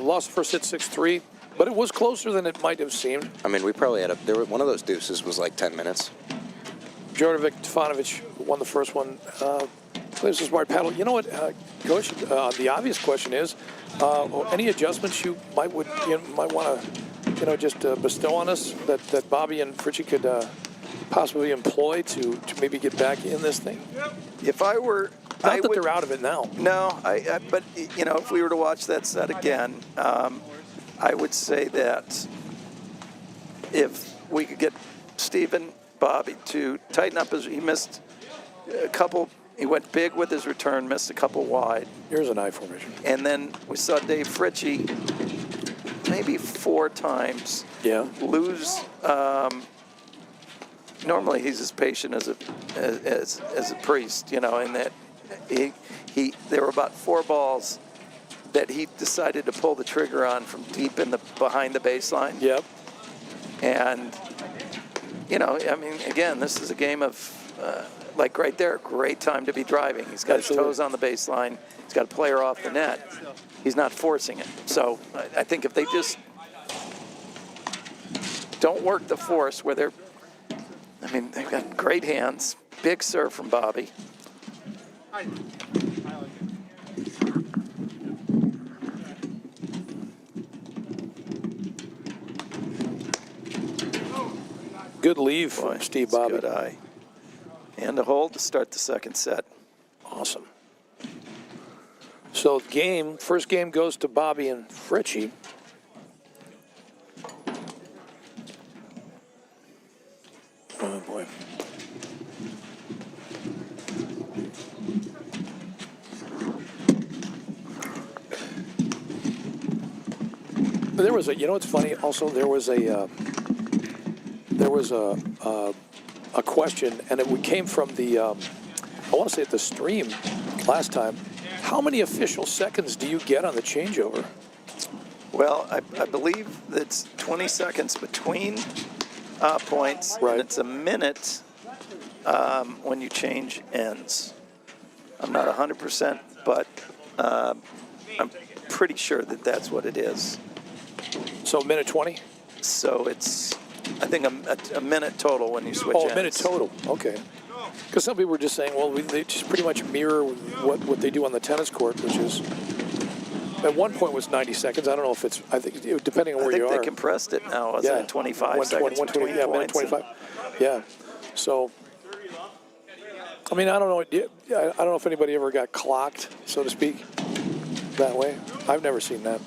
lost the first set 6-3. But it was closer than it might have seemed. I mean, we probably had one of those deuces was like 10 minutes. Jordovic Tefanovic won the first one. Plays a smart paddle. You know what, Coach? The obvious question is, any adjustments you might want to, just bestow on us that Bobby and Fritchie could possibly employ to maybe get back in this thing? If I were, not that they're out of it now. No, but if we were to watch that set again, I would say that if we could get Stephen Bobby to tighten up he missed a couple. He went big with his return, missed a couple wide. Here's an I formation. And then we saw Dave Fritchie maybe 4 times lose. Normally he's as patient as a priest, in that there were about 4 balls that he decided to pull the trigger on from deep behind the baseline. Yep. And again, this is a game of. Like right there, great time to be driving. He's got his toes on the baseline. He's got a player off the net. He's not forcing it. So I think if they just don't work the force where they've got great hands, big serve from Bobby. Good leave from Steve Bobby. Good eye. And a hold to start the second set. Awesome. So first game goes to Bobby and Fritchie. Oh boy. There was it's funny also, there was a question, and it came from the, I want to say at the stream last time. How many official seconds do you get on the changeover? Well, I believe that's 20 seconds between points, right. And it's a minute when you change ends. I'm not 100%, but I'm pretty sure that's what it is. So minute 20? So it's, I think, a minute total when you switch ends. Oh, a minute total. Okay. Because some people were just saying, well, they just pretty much mirror what they do on the tennis court, which is, at one point was 90 seconds. I don't know if it's, I think, depending on where you are. I think they compressed it now. Wasn't it 25 seconds? 120, yeah, minute 25. Yeah. So, I mean, I don't know. I don't know if anybody ever got clocked, so to speak, that way. I've never seen that.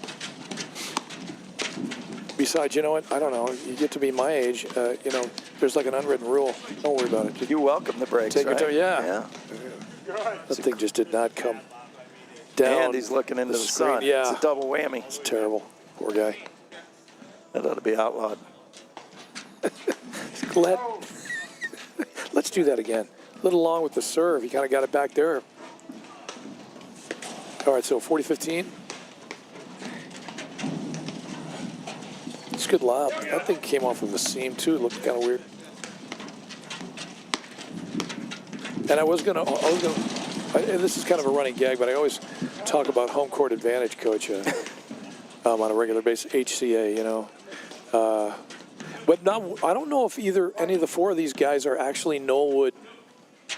Besides, you know what? I don't know. You get to be my age, there's like an unwritten rule. Don't worry about it. You welcome the breaks, take right? Your time. Yeah. That thing just did not come down. And he's looking into the screen. sun. Yeah. It's a double whammy. It's terrible. Poor guy. That ought to be outlawed. Let's do that again. A little long with the serve. He kind of got it back there. All right, so 40-15. It's a good lob. That thing came off of the seam, too. It looked kind of weird. And I was gonna, and this is kind of a running gag, but I always talk about home court advantage, Coach, on a regular basis, HCA, But I don't know if any of the 4 of these guys are actually Knollwood.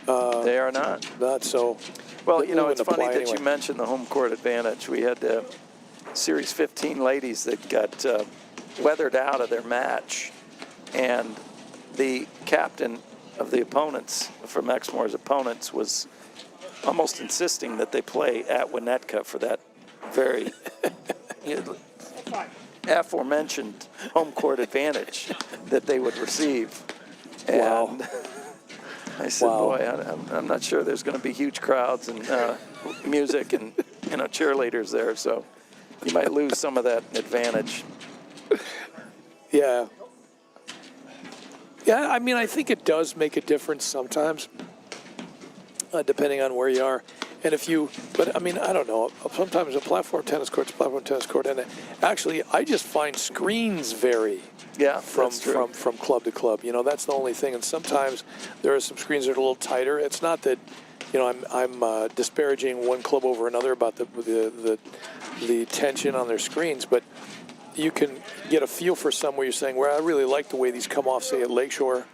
They are not. Not so. Well, it's funny that you mentioned the home court advantage. We had Series 15 ladies that got weathered out of their match, and the captain of the opponents, from Exmoor's opponents, was almost insisting that they play at Winnetka for that very aforementioned home court advantage that they would receive. And wow. I said, boy, I'm not sure there's going to be huge crowds and music and cheerleaders there, so you might lose some of that advantage. Yeah. Yeah, I mean, I think it does make a difference sometimes, depending on where you are. And but I mean, I don't know. Sometimes a platform tennis court, and actually, I just find screens vary. Yeah, from club to club. That's the only thing. And sometimes there are some screens that are a little tighter. It's not that, I'm disparaging one club over another about the tension on their screens, but you can get a feel for some where you're saying, well, I really like the way these come off, say, at Lakeshore,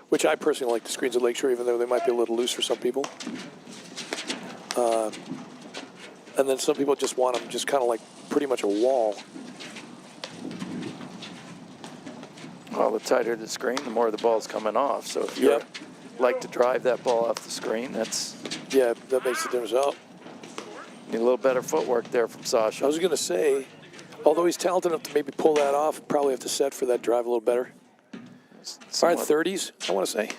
which I personally like the screens at Lakeshore, even though they might be a little loose for some people. And then some people just want them just kind of like pretty much a wall. Well, the tighter the screen, the more the ball's coming off. So if you like to drive that ball off the screen, that's... Yeah, that makes a difference. Oh. Need a little better footwork there from Sasha. I was going to say, although he's talented enough to maybe pull that off, probably have to set for that drive a little better. All right, 30s, I want to say.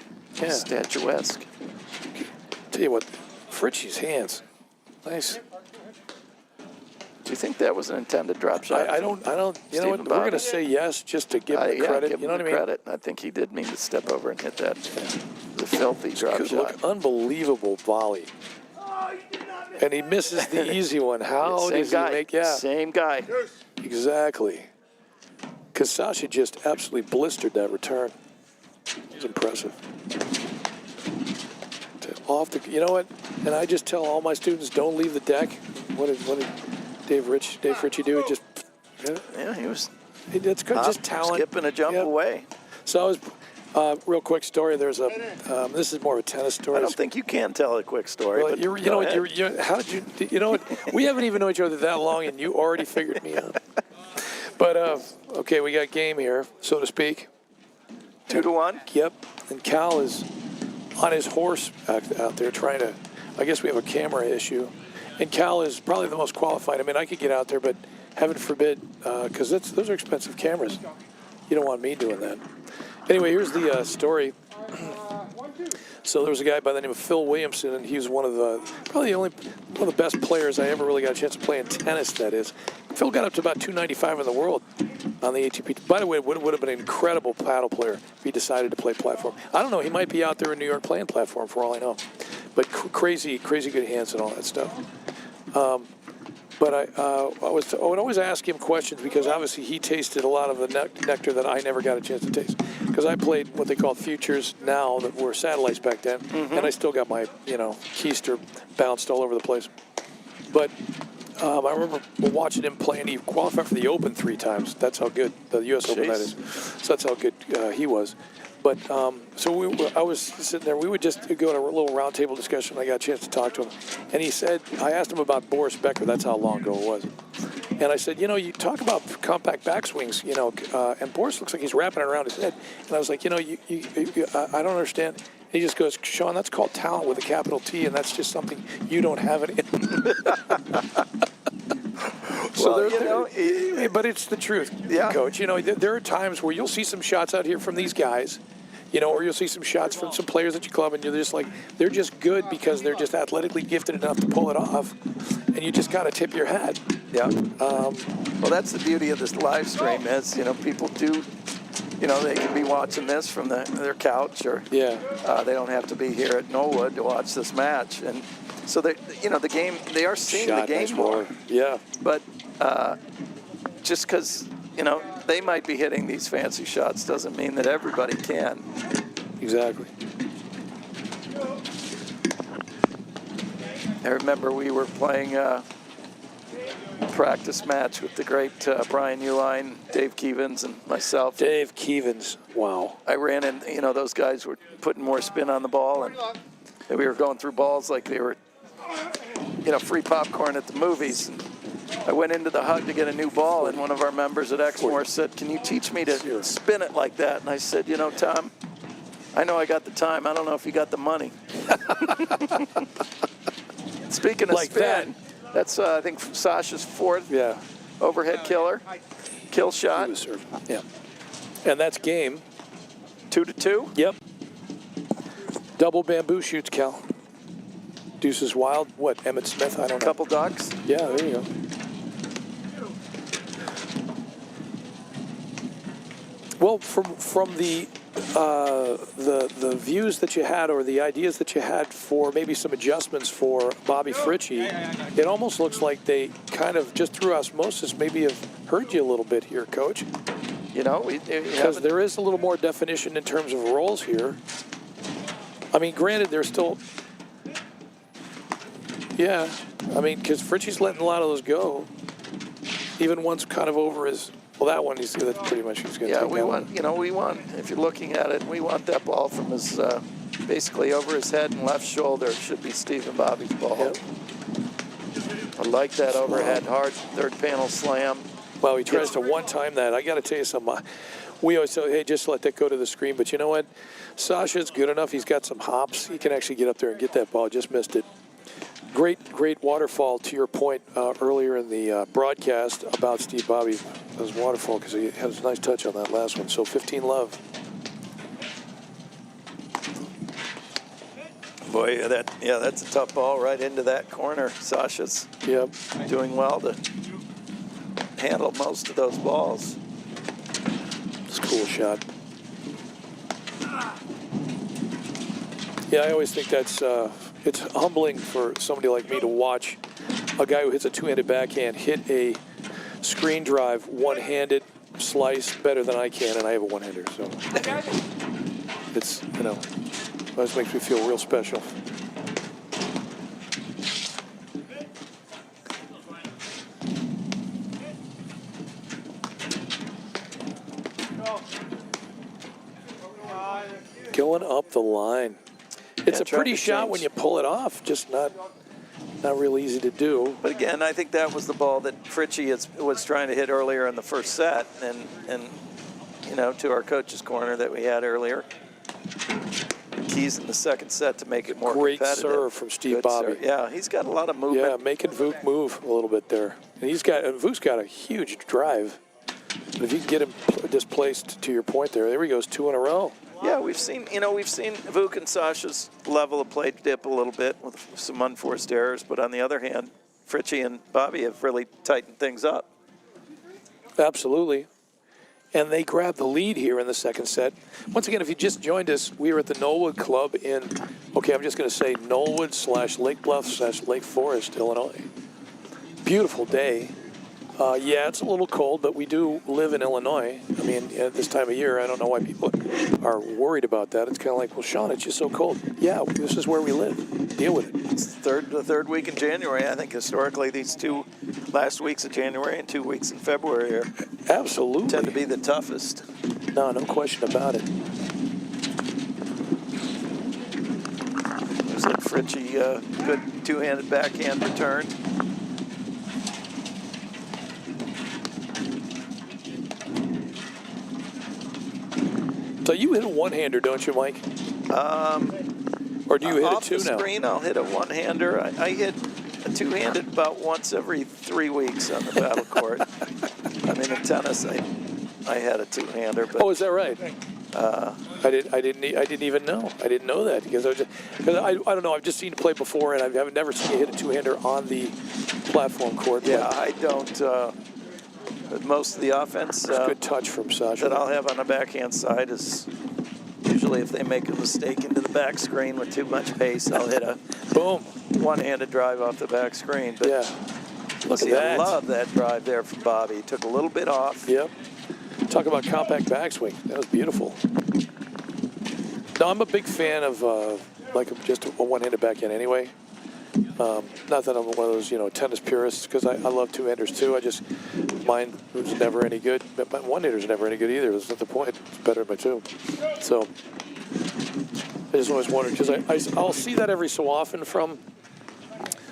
Yeah. Statuesque. Tell you what, Fritchie's hands. Nice. Do you think that was an intended drop shot? I don't, you know what, we're going to say yes just to give him the credit. Give you know him what I mean? credit. I think he did mean to step over and hit that. The filthy drop shot. Look, unbelievable volley. And he misses the easy one. How does he make? Yeah, same guy. Exactly. Because Sasha just absolutely blistered that return. It was impressive. You know what? And I just tell all my students, don't leave the deck. What did Dave Ritchie do? It just he was. It's good, just talent. Skipping a jump away. So I was. Real quick story. There's a. This is more of a tennis story. I don't think you can tell a quick story. Well, but you know what? How did you? You know what? We haven't even known each other that long, and you already figured me out. But okay, we got game here, so to speak. 2-1. Yep. And Cal is on his horse out there trying to. I guess we have a camera issue, and Cal is probably the most qualified. I mean, I could get out there, but heaven forbid, because those are expensive cameras. You don't want me doing that. Anyway, here's the story. So there was a guy by the name of Phil Williamson, and he was one of the best players I ever really got a chance to play in tennis, that is. Phil got up to about 295 in the world on the ATP. By the way, would have been an incredible paddle player if he decided to play platform. I don't know, he might be out there in New York playing platform for all I know. But crazy good hands and all that stuff. But I would always ask him questions because obviously he tasted a lot of the nectar that I never got a chance to taste. Because I played what they call futures now that were satellites back then, and I still got my keister bounced all over the place. But I remember watching him play, and he qualified for the Open 3 times. That's how good the U.S. Open that is. So that's how good he was. But so I was sitting there. We would just go to a little roundtable discussion. I got a chance to talk to him, and he said, I asked him about Boris Becker. That's how long ago it was. And I said, you talk about compact backswings, and Boris looks like he's wrapping it around his head. And I was like, I don't understand. And he just goes, Sean, that's called talent with a capital T, and that's just something you don't have it in. So but it's the truth, Coach. There are times where you'll see some shots out here from these guys, or you'll see some shots from some players at your club, and you're just like, they're just good because they're just athletically gifted enough to pull it off, and you just got to tip your hat. Yeah. Well, that's the beauty of this live stream is, people do, they can be watching this from their couch, or they don't have to be here at Knollwood to watch this match, and so they, the game, they are seeing the game more. Yeah. But just because, they might be hitting these fancy shots doesn't mean that everybody can. Exactly. I remember we were playing a practice match with the great Brian Uline, Dave Keevins, and myself. Dave Keevins, wow. I ran in, those guys were putting more spin on the ball, and we were going through balls like they were, free popcorn at the movies. And I went into the hug to get a new ball, and one of our members at Exmoor said, can you teach me to spin it like that? And I said, Tom, I know I got the time. I don't know if you got the money. Speaking of spin, that's, I think, Sasha's 4th overhead kill shot. Yeah. And that's game. 2-2? Yep. Double bamboo shoots, Cal. Deuces Wild. What, Emmett Smith? I don't know. Couple ducks. Yeah, there you go. Well, from the views that you had, or the ideas that you had for maybe some adjustments for Bobby Fritchie, it almost looks like they kind of just through osmosis maybe have heard you a little bit here, Coach. Because there is a little more definition in terms of roles here. I mean, granted, they're still, because Fritchie's letting a lot of those go. Even one's kind of over his Well, that one, that's pretty much he's going to Yeah, take we that want, we want, if you're looking at it, we want that ball from his, basically over his head and left shoulder. It should be Stephen Bobby's ball. Yep. I like that overhead hard third panel slam. Well, he tries to one-time that. I got to tell you something. We always say, hey, just let that go to the screen. But you know what? Sasha's good enough. He's got some hops. He can actually get up there and get that ball. Just missed it. Great waterfall, to your point earlier in the broadcast about Steve Bobby. It was waterfall because he had a nice touch on that last one. So 15 love. Boy, that's a tough ball right into that corner. Sasha's doing well to handle most of those balls. It's a cool shot. Yeah, I always think that's it's humbling for somebody like me to watch a guy who hits a two-handed backhand hit a screen drive one-handed slice better than I can, and I have a one-hander. So it's, always makes me feel real special. Going up the line. It's a pretty shot when you pull it off, just not real easy to do. But again, I think that was the ball that Fritchie was trying to hit earlier in the first set, and to our coach's corner that we had earlier. Keys in the second set to make it more competitive. Great serve from Steve Bobby. Yeah, he's got a lot of movement. Yeah, making Vuk move a little bit there. And Vuk's got a huge drive. But if you can get him displaced, to your point there he goes, 2 in a row. Yeah, we've seen Vuk and Sasha's level of play dip a little bit with some unforced errors, but on the other hand, Fritchie and Bobby have really tightened things up. Absolutely. And they grabbed the lead here in the second set. Once again, if you just joined us, we were at the Knollwood Club in, I'm just going to say Knollwood/Lake Bluff/Lake Forest, Illinois. Beautiful day. Yeah, it's a little cold, but we do live in Illinois. I mean, at this time of year, I don't know why people are worried about that. It's kind of like, well, Sean, it's just so cold. Yeah, this is where we live. Deal with it. It's the third week in January. I think historically these 2 last weeks of January and 2 weeks in February absolutely tend to be the toughest. No question about it. There's that Fritchie good two-handed backhand return. So you hit a one-hander, don't you, Mike? Or do you hit off a two the now? Screen, I'll hit a one-hander. I hit a two-handed about once every 3 weeks on the battle court. I mean, in tennis, I had a two-hander. But, is that right? I didn't even know. I didn't know that because I don't know. I've just seen you play before, and I've never seen you hit a two-hander on the platform court. Yeah, I don't. But most of the offense good touch from Sasha that I'll have on the backhand side is usually if they make a mistake into the back screen with too much pace, I'll hit a boom one-handed drive off the back screen. But yeah, look at that. I love that drive there from Bobby. He took a little bit off. Yep. Talk about compact backswing. That was beautiful. No, I'm a big fan of just a one-handed backhand anyway. Not that I'm one of those, tennis purists, because I love two-handers too. Mine was never any good. But my one-hander's never any good either. That's not the point. It's better than my two. So I just always wondered, because I'll see that every so often from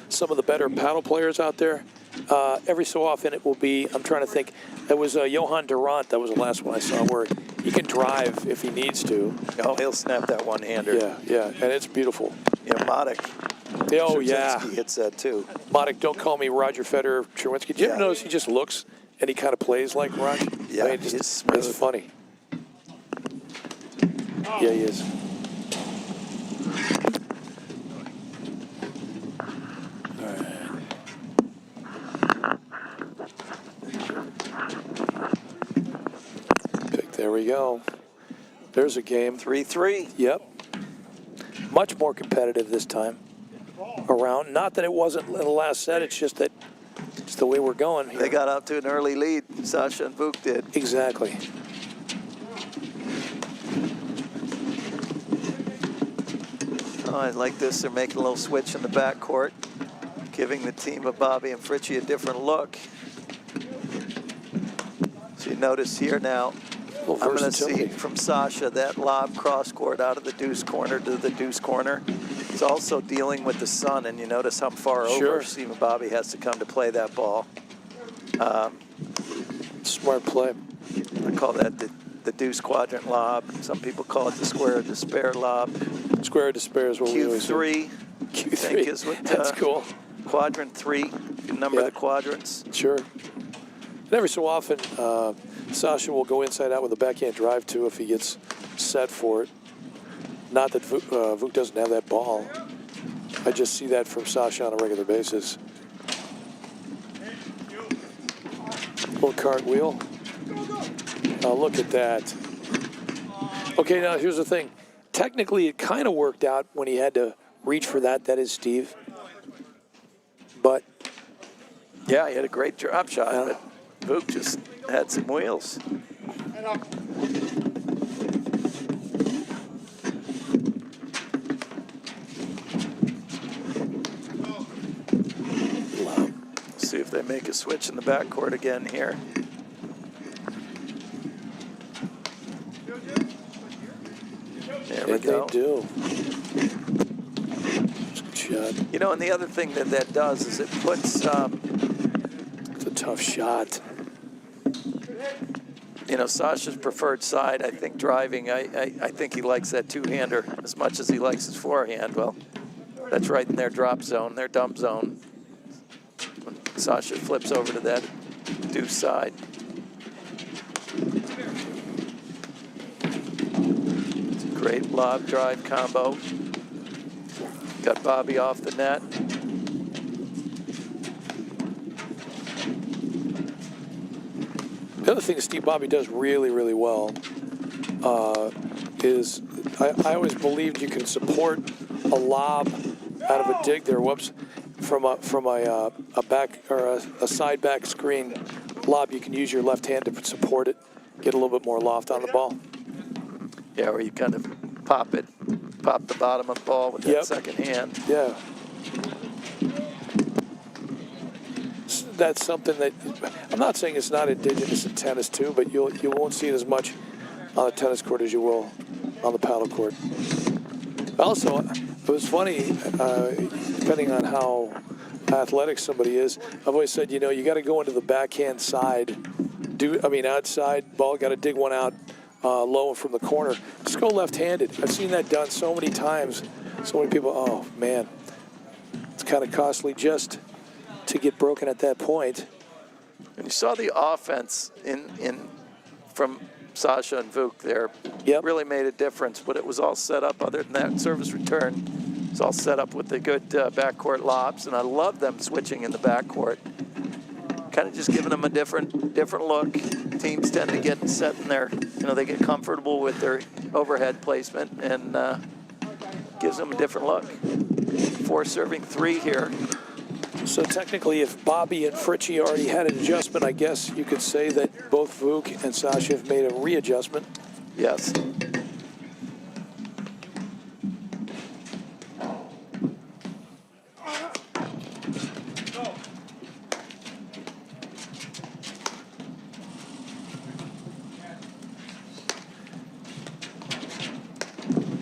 some of the better paddle players out there. Every so often it will be, I'm trying to think, it was Johan Durant, that was the last one I saw, where he can drive if he needs to. Oh, he'll snap that one-hander. Yeah, and it's beautiful. Madik. Oh, yeah. hits that too. Madik, don't call me Roger Federer, Cherwinski. Did you ever notice he just looks and he kind of plays like Roger? Yeah, I mean, he's smooth. It's funny. Yeah, he is. There we go. There's a game. 3-3. Yep. Much more competitive this time around. Not that it wasn't in the last set. It's just that it's the way we're going here. They got out to an early lead. Sasha and Vuk did. Exactly. Oh, I like this. They're making a little switch in the backcourt, giving the team of Bobby and Fritchie a different look. So you notice here now, I'm going to see from Sasha that lob cross court out of the deuce corner to the deuce corner. He's also dealing with the sun, and you notice how far over Stephen Bobby has to come to play that ball. Smart play. I call that the deuce quadrant lob. Some people call it the square of despair lob. Square of despair is what we always say. Q3, I think is what, that's cool. Quadrant 3, you can number the quadrants. Sure. And every so often, Sasha will go inside out with a backhand drive too if he gets set for it. Not that Vuk doesn't have that ball. I just see that from Sasha on a regular basis. Little cartwheel. Oh, look at that. Okay, now here's the thing. Technically, it kind of worked out when he had to reach for that. That is Steve. But yeah, he had a great drop shot, but Vuk just had some wheels. Let's see if they make a switch in the backcourt again here. There we go. They do. Shot. You know, and the other thing that does is it puts... it's a tough shot. You know, Sasha's preferred side, I think, driving, I think he likes that two-hander as much as he likes his forehand. Well, that's right in their drop zone, their dump zone. When Sasha flips over to that deuce side. It's a great lob drive combo. Got Bobby off the net. The other thing that Steve Bobby does really, really well is I always believed you can support a lob out of a dig there. Whoops, from a back or a side back screen lob. You can use your left hand to support it, get a little bit more loft on the ball. Yeah, where you kind of pop the bottom of the ball with that second hand. Yeah. That's something that I'm not saying it's not indigenous in tennis too, but you won't see it as much on the tennis court as you will on the paddle court. Also, it was funny, depending on how athletic somebody is. I've always said, you know, you got to go into the backhand side. Outside ball, got to dig one out low from the corner. Just go left-handed. I've seen that done so many times. So many people, oh man, it's kind of costly just to get broken at that point. And you saw the offense from Sasha and Vuk there. Really made a difference, but it was all set up. Other than that service return, it's all set up with the good backcourt lobs, and I love them switching in the backcourt. Kind of just giving them a different look. Teams tend to get set in their, they get comfortable with their overhead placement, and gives them a different look. 4 serving 3 here. So technically, if Bobby and Fritchie already had an adjustment, I guess you could say that both Vuk and Sasha have made a readjustment. Yes.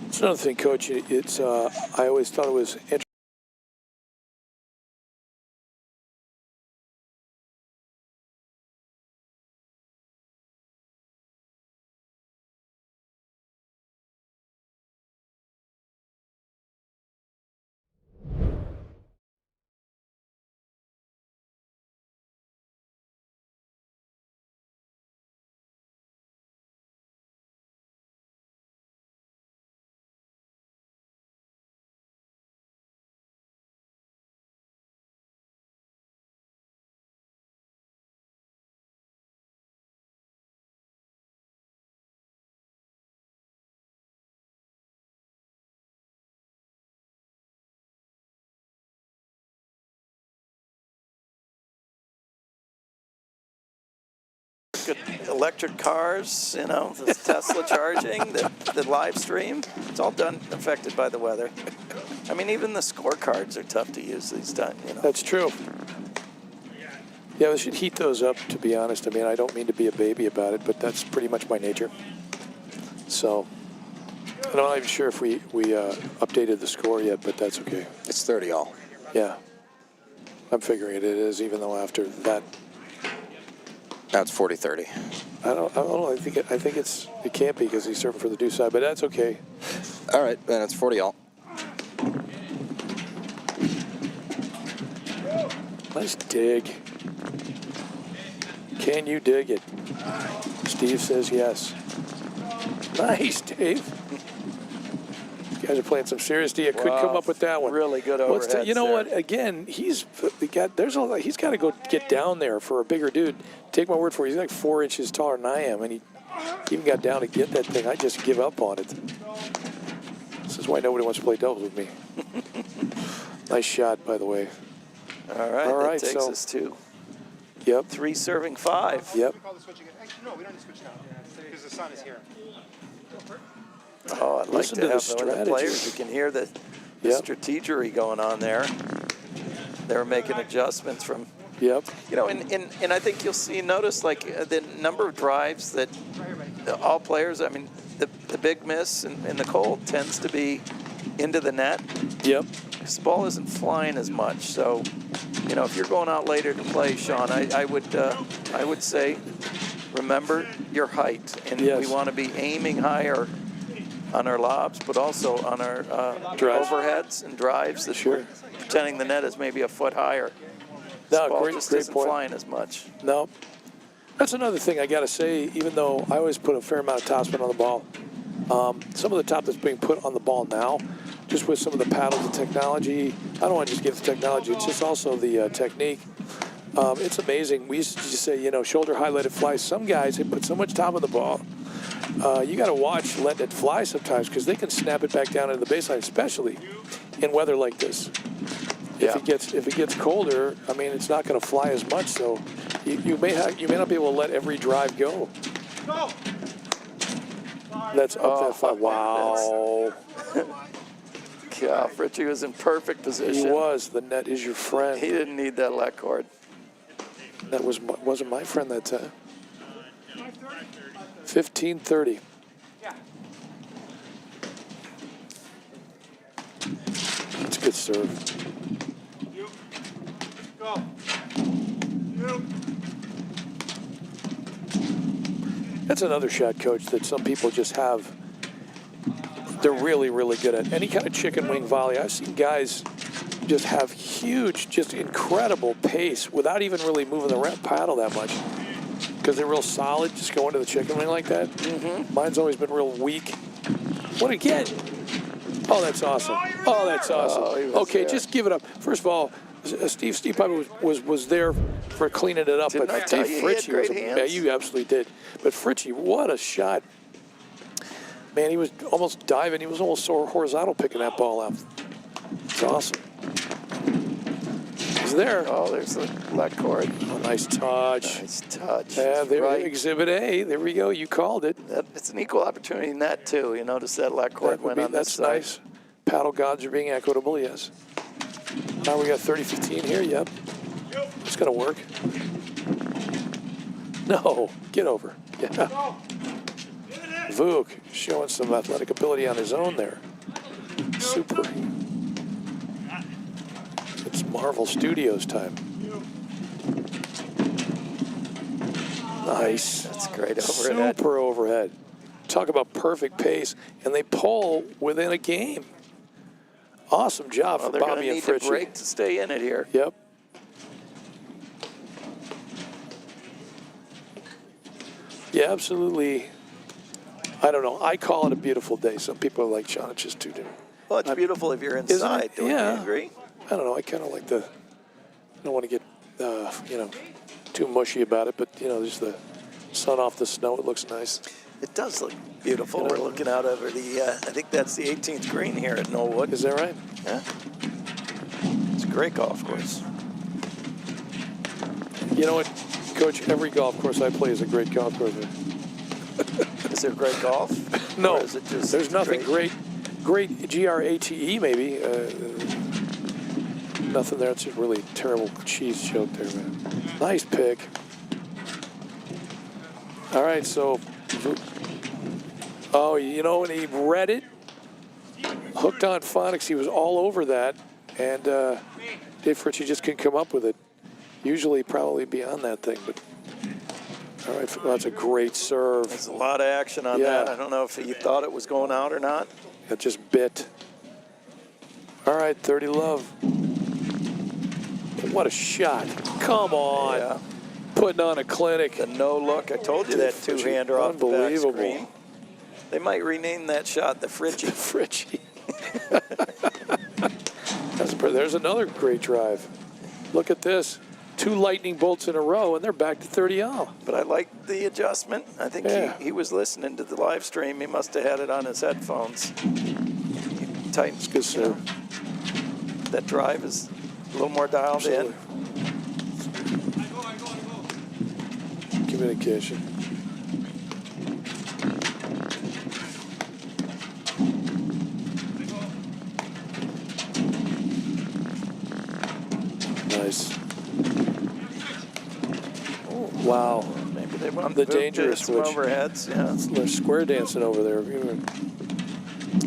It's another thing, Coach. It's I always thought it was interesting. Electric cars, the Tesla charging, the live stream, it's all done affected by the weather. I mean, even the scorecards are tough to use these days. That's true. Yeah, we should heat those up, to be honest. I mean, I don't mean to be a baby about it, but that's pretty much my nature. So, I'm not even sure if we updated the score yet, but that's okay. It's 30-all. Yeah. I'm figuring it is, even though after that... Now it's 40-30. I don't know. I think it can't be because he's serving for the deuce side, but that's okay. All right, then it's 40-all. Nice dig. Can you dig it? Steve says yes. Nice, Dave. You guys are playing some serious D. I couldn't come up with that one. Really good overhead. You know what? Again, he's got to go get down there for a bigger dude. Take my word for it. He's like 4 inches taller than I am, and he even got down to get that thing. I just give up on it. This is why nobody wants to play doubles with me. Nice shot, by the way. All right, that takes us to 3 serving 5. Yep. We call the switch again. Actually, no, we don't need to switch now because the sun is here. Oh, I'd like Listen to to the have some of the strategy. players. You can hear the strategery going on there. They're making adjustments from, Yep. you know, and I think you'll notice like the number of drives that all players, I mean, the big miss in the cold tends to be into the net. Yep. This ball isn't flying as much, so you know if you're going out later to play, Sean, I would say remember your height, and we want to be aiming higher on our lobs, but also on our overheads and drives. That we're pretending the net is maybe a foot higher. This ball just isn't flying as much. No, that's another thing I got to say. Even though I always put a fair amount of topspin on the ball, some of the top that's being put on the ball now, just with some of the paddles and technology, I don't want to just get the technology, it's just also the technique. It's amazing. We used to just say, you know, shoulder high, let it fly. Some guys, they put so much top on the ball. You got to watch letting it fly sometimes because they can snap it back down into the baseline, especially in weather like this. If it gets colder, I mean, it's not going to fly as much. So you may not be able to let every drive go. That's up that far. Wow. Yeah, Fritchie was in perfect position. He was. The net is your friend. He didn't need that let cord. That wasn't my friend that time. 15-30. That's a good serve. That's another shot, Coach, that some people just have. They're really, really good at any kind of chicken wing volley. I've seen guys just have huge, just incredible pace without even really moving the paddle that much because they're real solid, just going to the chicken wing like that. Mm-hmm. Mine's always been real weak. What again? Oh, that's awesome. Oh, that's awesome. Okay, just give it up. First of all, Steve Piper was there for cleaning it up. Didn't I tell you he had great hands? Yeah, you absolutely did. But Fritchie, what a shot. Man, he was almost diving. He was almost so horizontal picking that ball out. It's awesome. He's there. Oh, there's the let cord. Oh, nice touch. Nice touch. Yeah, there, right. Exhibit A. There we go. You called it. It's an equal opportunity in that, too. You notice that let cord went on this side. That's nice. Paddle gods are being equitable, yes. Now we got 30-15 here, yep. It's going to work. No, get over. Yeah. Vuk showing some athletic ability on his own there. Super. It's Marvel Studios time. Nice. That's great overhead. Super overhead. Talk about perfect pace, and they pull within a game. Awesome job for Bobby and Fritchie. They're going to need to break to stay in it here. Yep. Yeah, absolutely. I don't know. I call it a beautiful day. Some people are like, Sean, it's just too different. Well, it's beautiful if you're inside. Don't you agree? I don't know. I kind of like I don't want to get, too mushy about it, but, there's the sun off the snow. It looks nice. It does look beautiful. We're looking out over the, I think that's the 18th green here at Knollwood. Is that right? Yeah. It's a great golf course. You know what, Coach? Every golf course I play is a great golf course. Is there great golf? No. Or is it just there's nothing great. Great, Grate maybe. nothing there. It's just really terrible cheese choke there, man. Nice pick. All right, so, oh, you know, when he read it, hooked on phonics, he was all over that, and Dave Ritchie just couldn't come up with it. Usually probably beyond that thing, but all right, well, that's a great serve. There's a lot of action on that. I don't know if he thought it was going out or not. It just bit. All right, 30 love. What a shot. Come on. Yeah. Putting on a clinic. The no look. I told you that two-hander off the back Unbelievable. screen. They might rename that shot the Fritchie. Fritchie. There's another great drive. Look at this. 2 lightning bolts in a row, and they're back to 30 all. But I like the adjustment. I think he was listening to the live stream. He must have had it on his headphones. He tightens. Good serve. That drive is a little more dialed in. Communication. Nice. Oh, wow. Maybe they want the dangerous switch. Overheads, yeah. They're square dancing over there.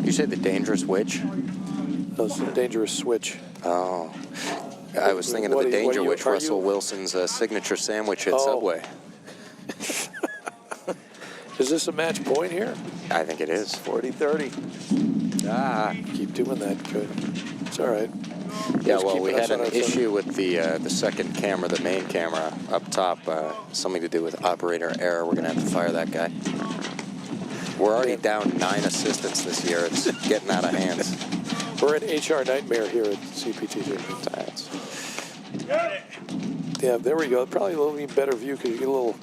You say the dangerous witch? That's the dangerous switch. Oh. I was thinking of the danger witch, Russell Wilson's signature sandwich at Subway. Is this a match point here? I think it is. 40-30. Keep doing that. Good. It's all right. Yeah, well, we had an issue with the second camera, the main camera up top. Something to do with operator error. We're going to have to fire that guy. We're already down 9 assistants this year. It's getting out of hands. We're in HR nightmare here at CPTC. Yeah, there we go. Probably a little bit better view because you get a little,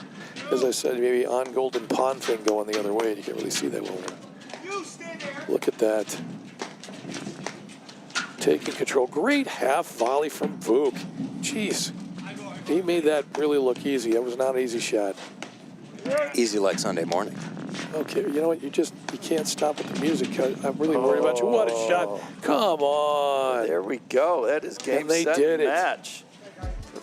as I said, maybe on Golden Pond thing going the other way. And you can't really see that well. Look at that. Taking control. Great half volley from Vuk. Jeez. He made that really look easy. That was not an easy shot. Easy like Sunday morning. Okay, you know what? You can't stop with the music. I'm really worried about you. What a shot. Come on. There we go. That is game, set, and match.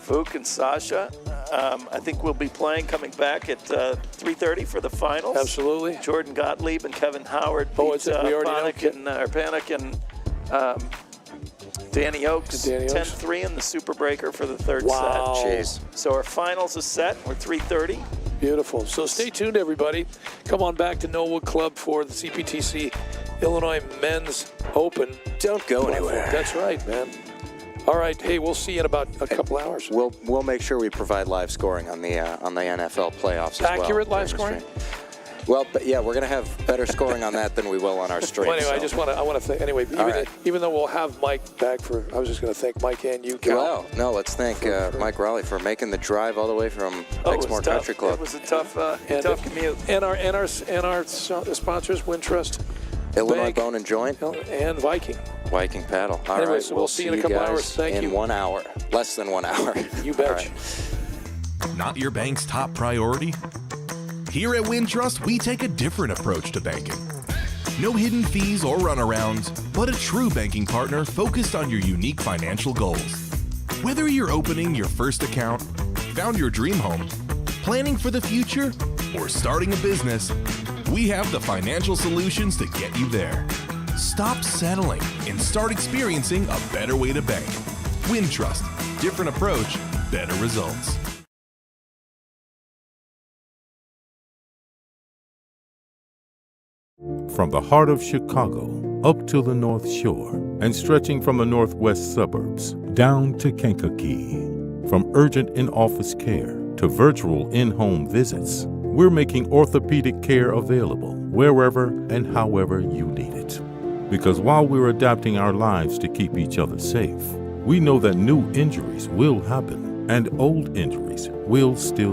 Vuk and Sasha. I think we'll be coming back at 3:30 for the finals. Absolutely. Jordan Gottlieb and Kevin Howard beat we already Panik and Danny Oaks. 10-3 in the Super Breaker for the third set. Jeez. So our finals is set. We're 3:30. Beautiful. So stay tuned, everybody. Come on back to Knollwood Club for the CPTC Illinois Men's Open. Don't go anywhere. That's right, man. All right. Hey, we'll see you in about a couple hours. We'll make sure we provide live scoring on the NFL playoffs as well. Accurate live scoring? Well, but yeah, we're going to have better scoring on that than we will on our stream. Well, anyway, so. I want to thank, even though we'll have Mike back I was just going to thank Mike and you, Cal. Well, no, let's thank Mike Raleigh for making the drive all the way from Exmoor Country Club. It was a tough commute. And our sponsors, Wintrust, Illinois Bank, Bone and Joint, and Viking Paddle. All anyway, right, so we'll see you in a couple hours. Thank you. In 1 hour, less than 1 hour. You betcha. Not your bank's top priority? Here at Wintrust, we take a different approach to banking. No hidden fees or runarounds, but a true banking partner focused on your unique financial goals. Whether you're opening your first account, found your dream home, planning for the future, or starting a business, we have the financial solutions to get you there. Stop settling and start experiencing a better way to bank. Wintrust, different approach, better results. From the heart of Chicago up to the North Shore and stretching from the northwest suburbs down to Kankakee. From urgent in-office care to virtual in-home visits, we're making orthopedic care available wherever and however you need it. Because while we're adapting our lives to keep each other safe, we know that new injuries will happen and old injuries will still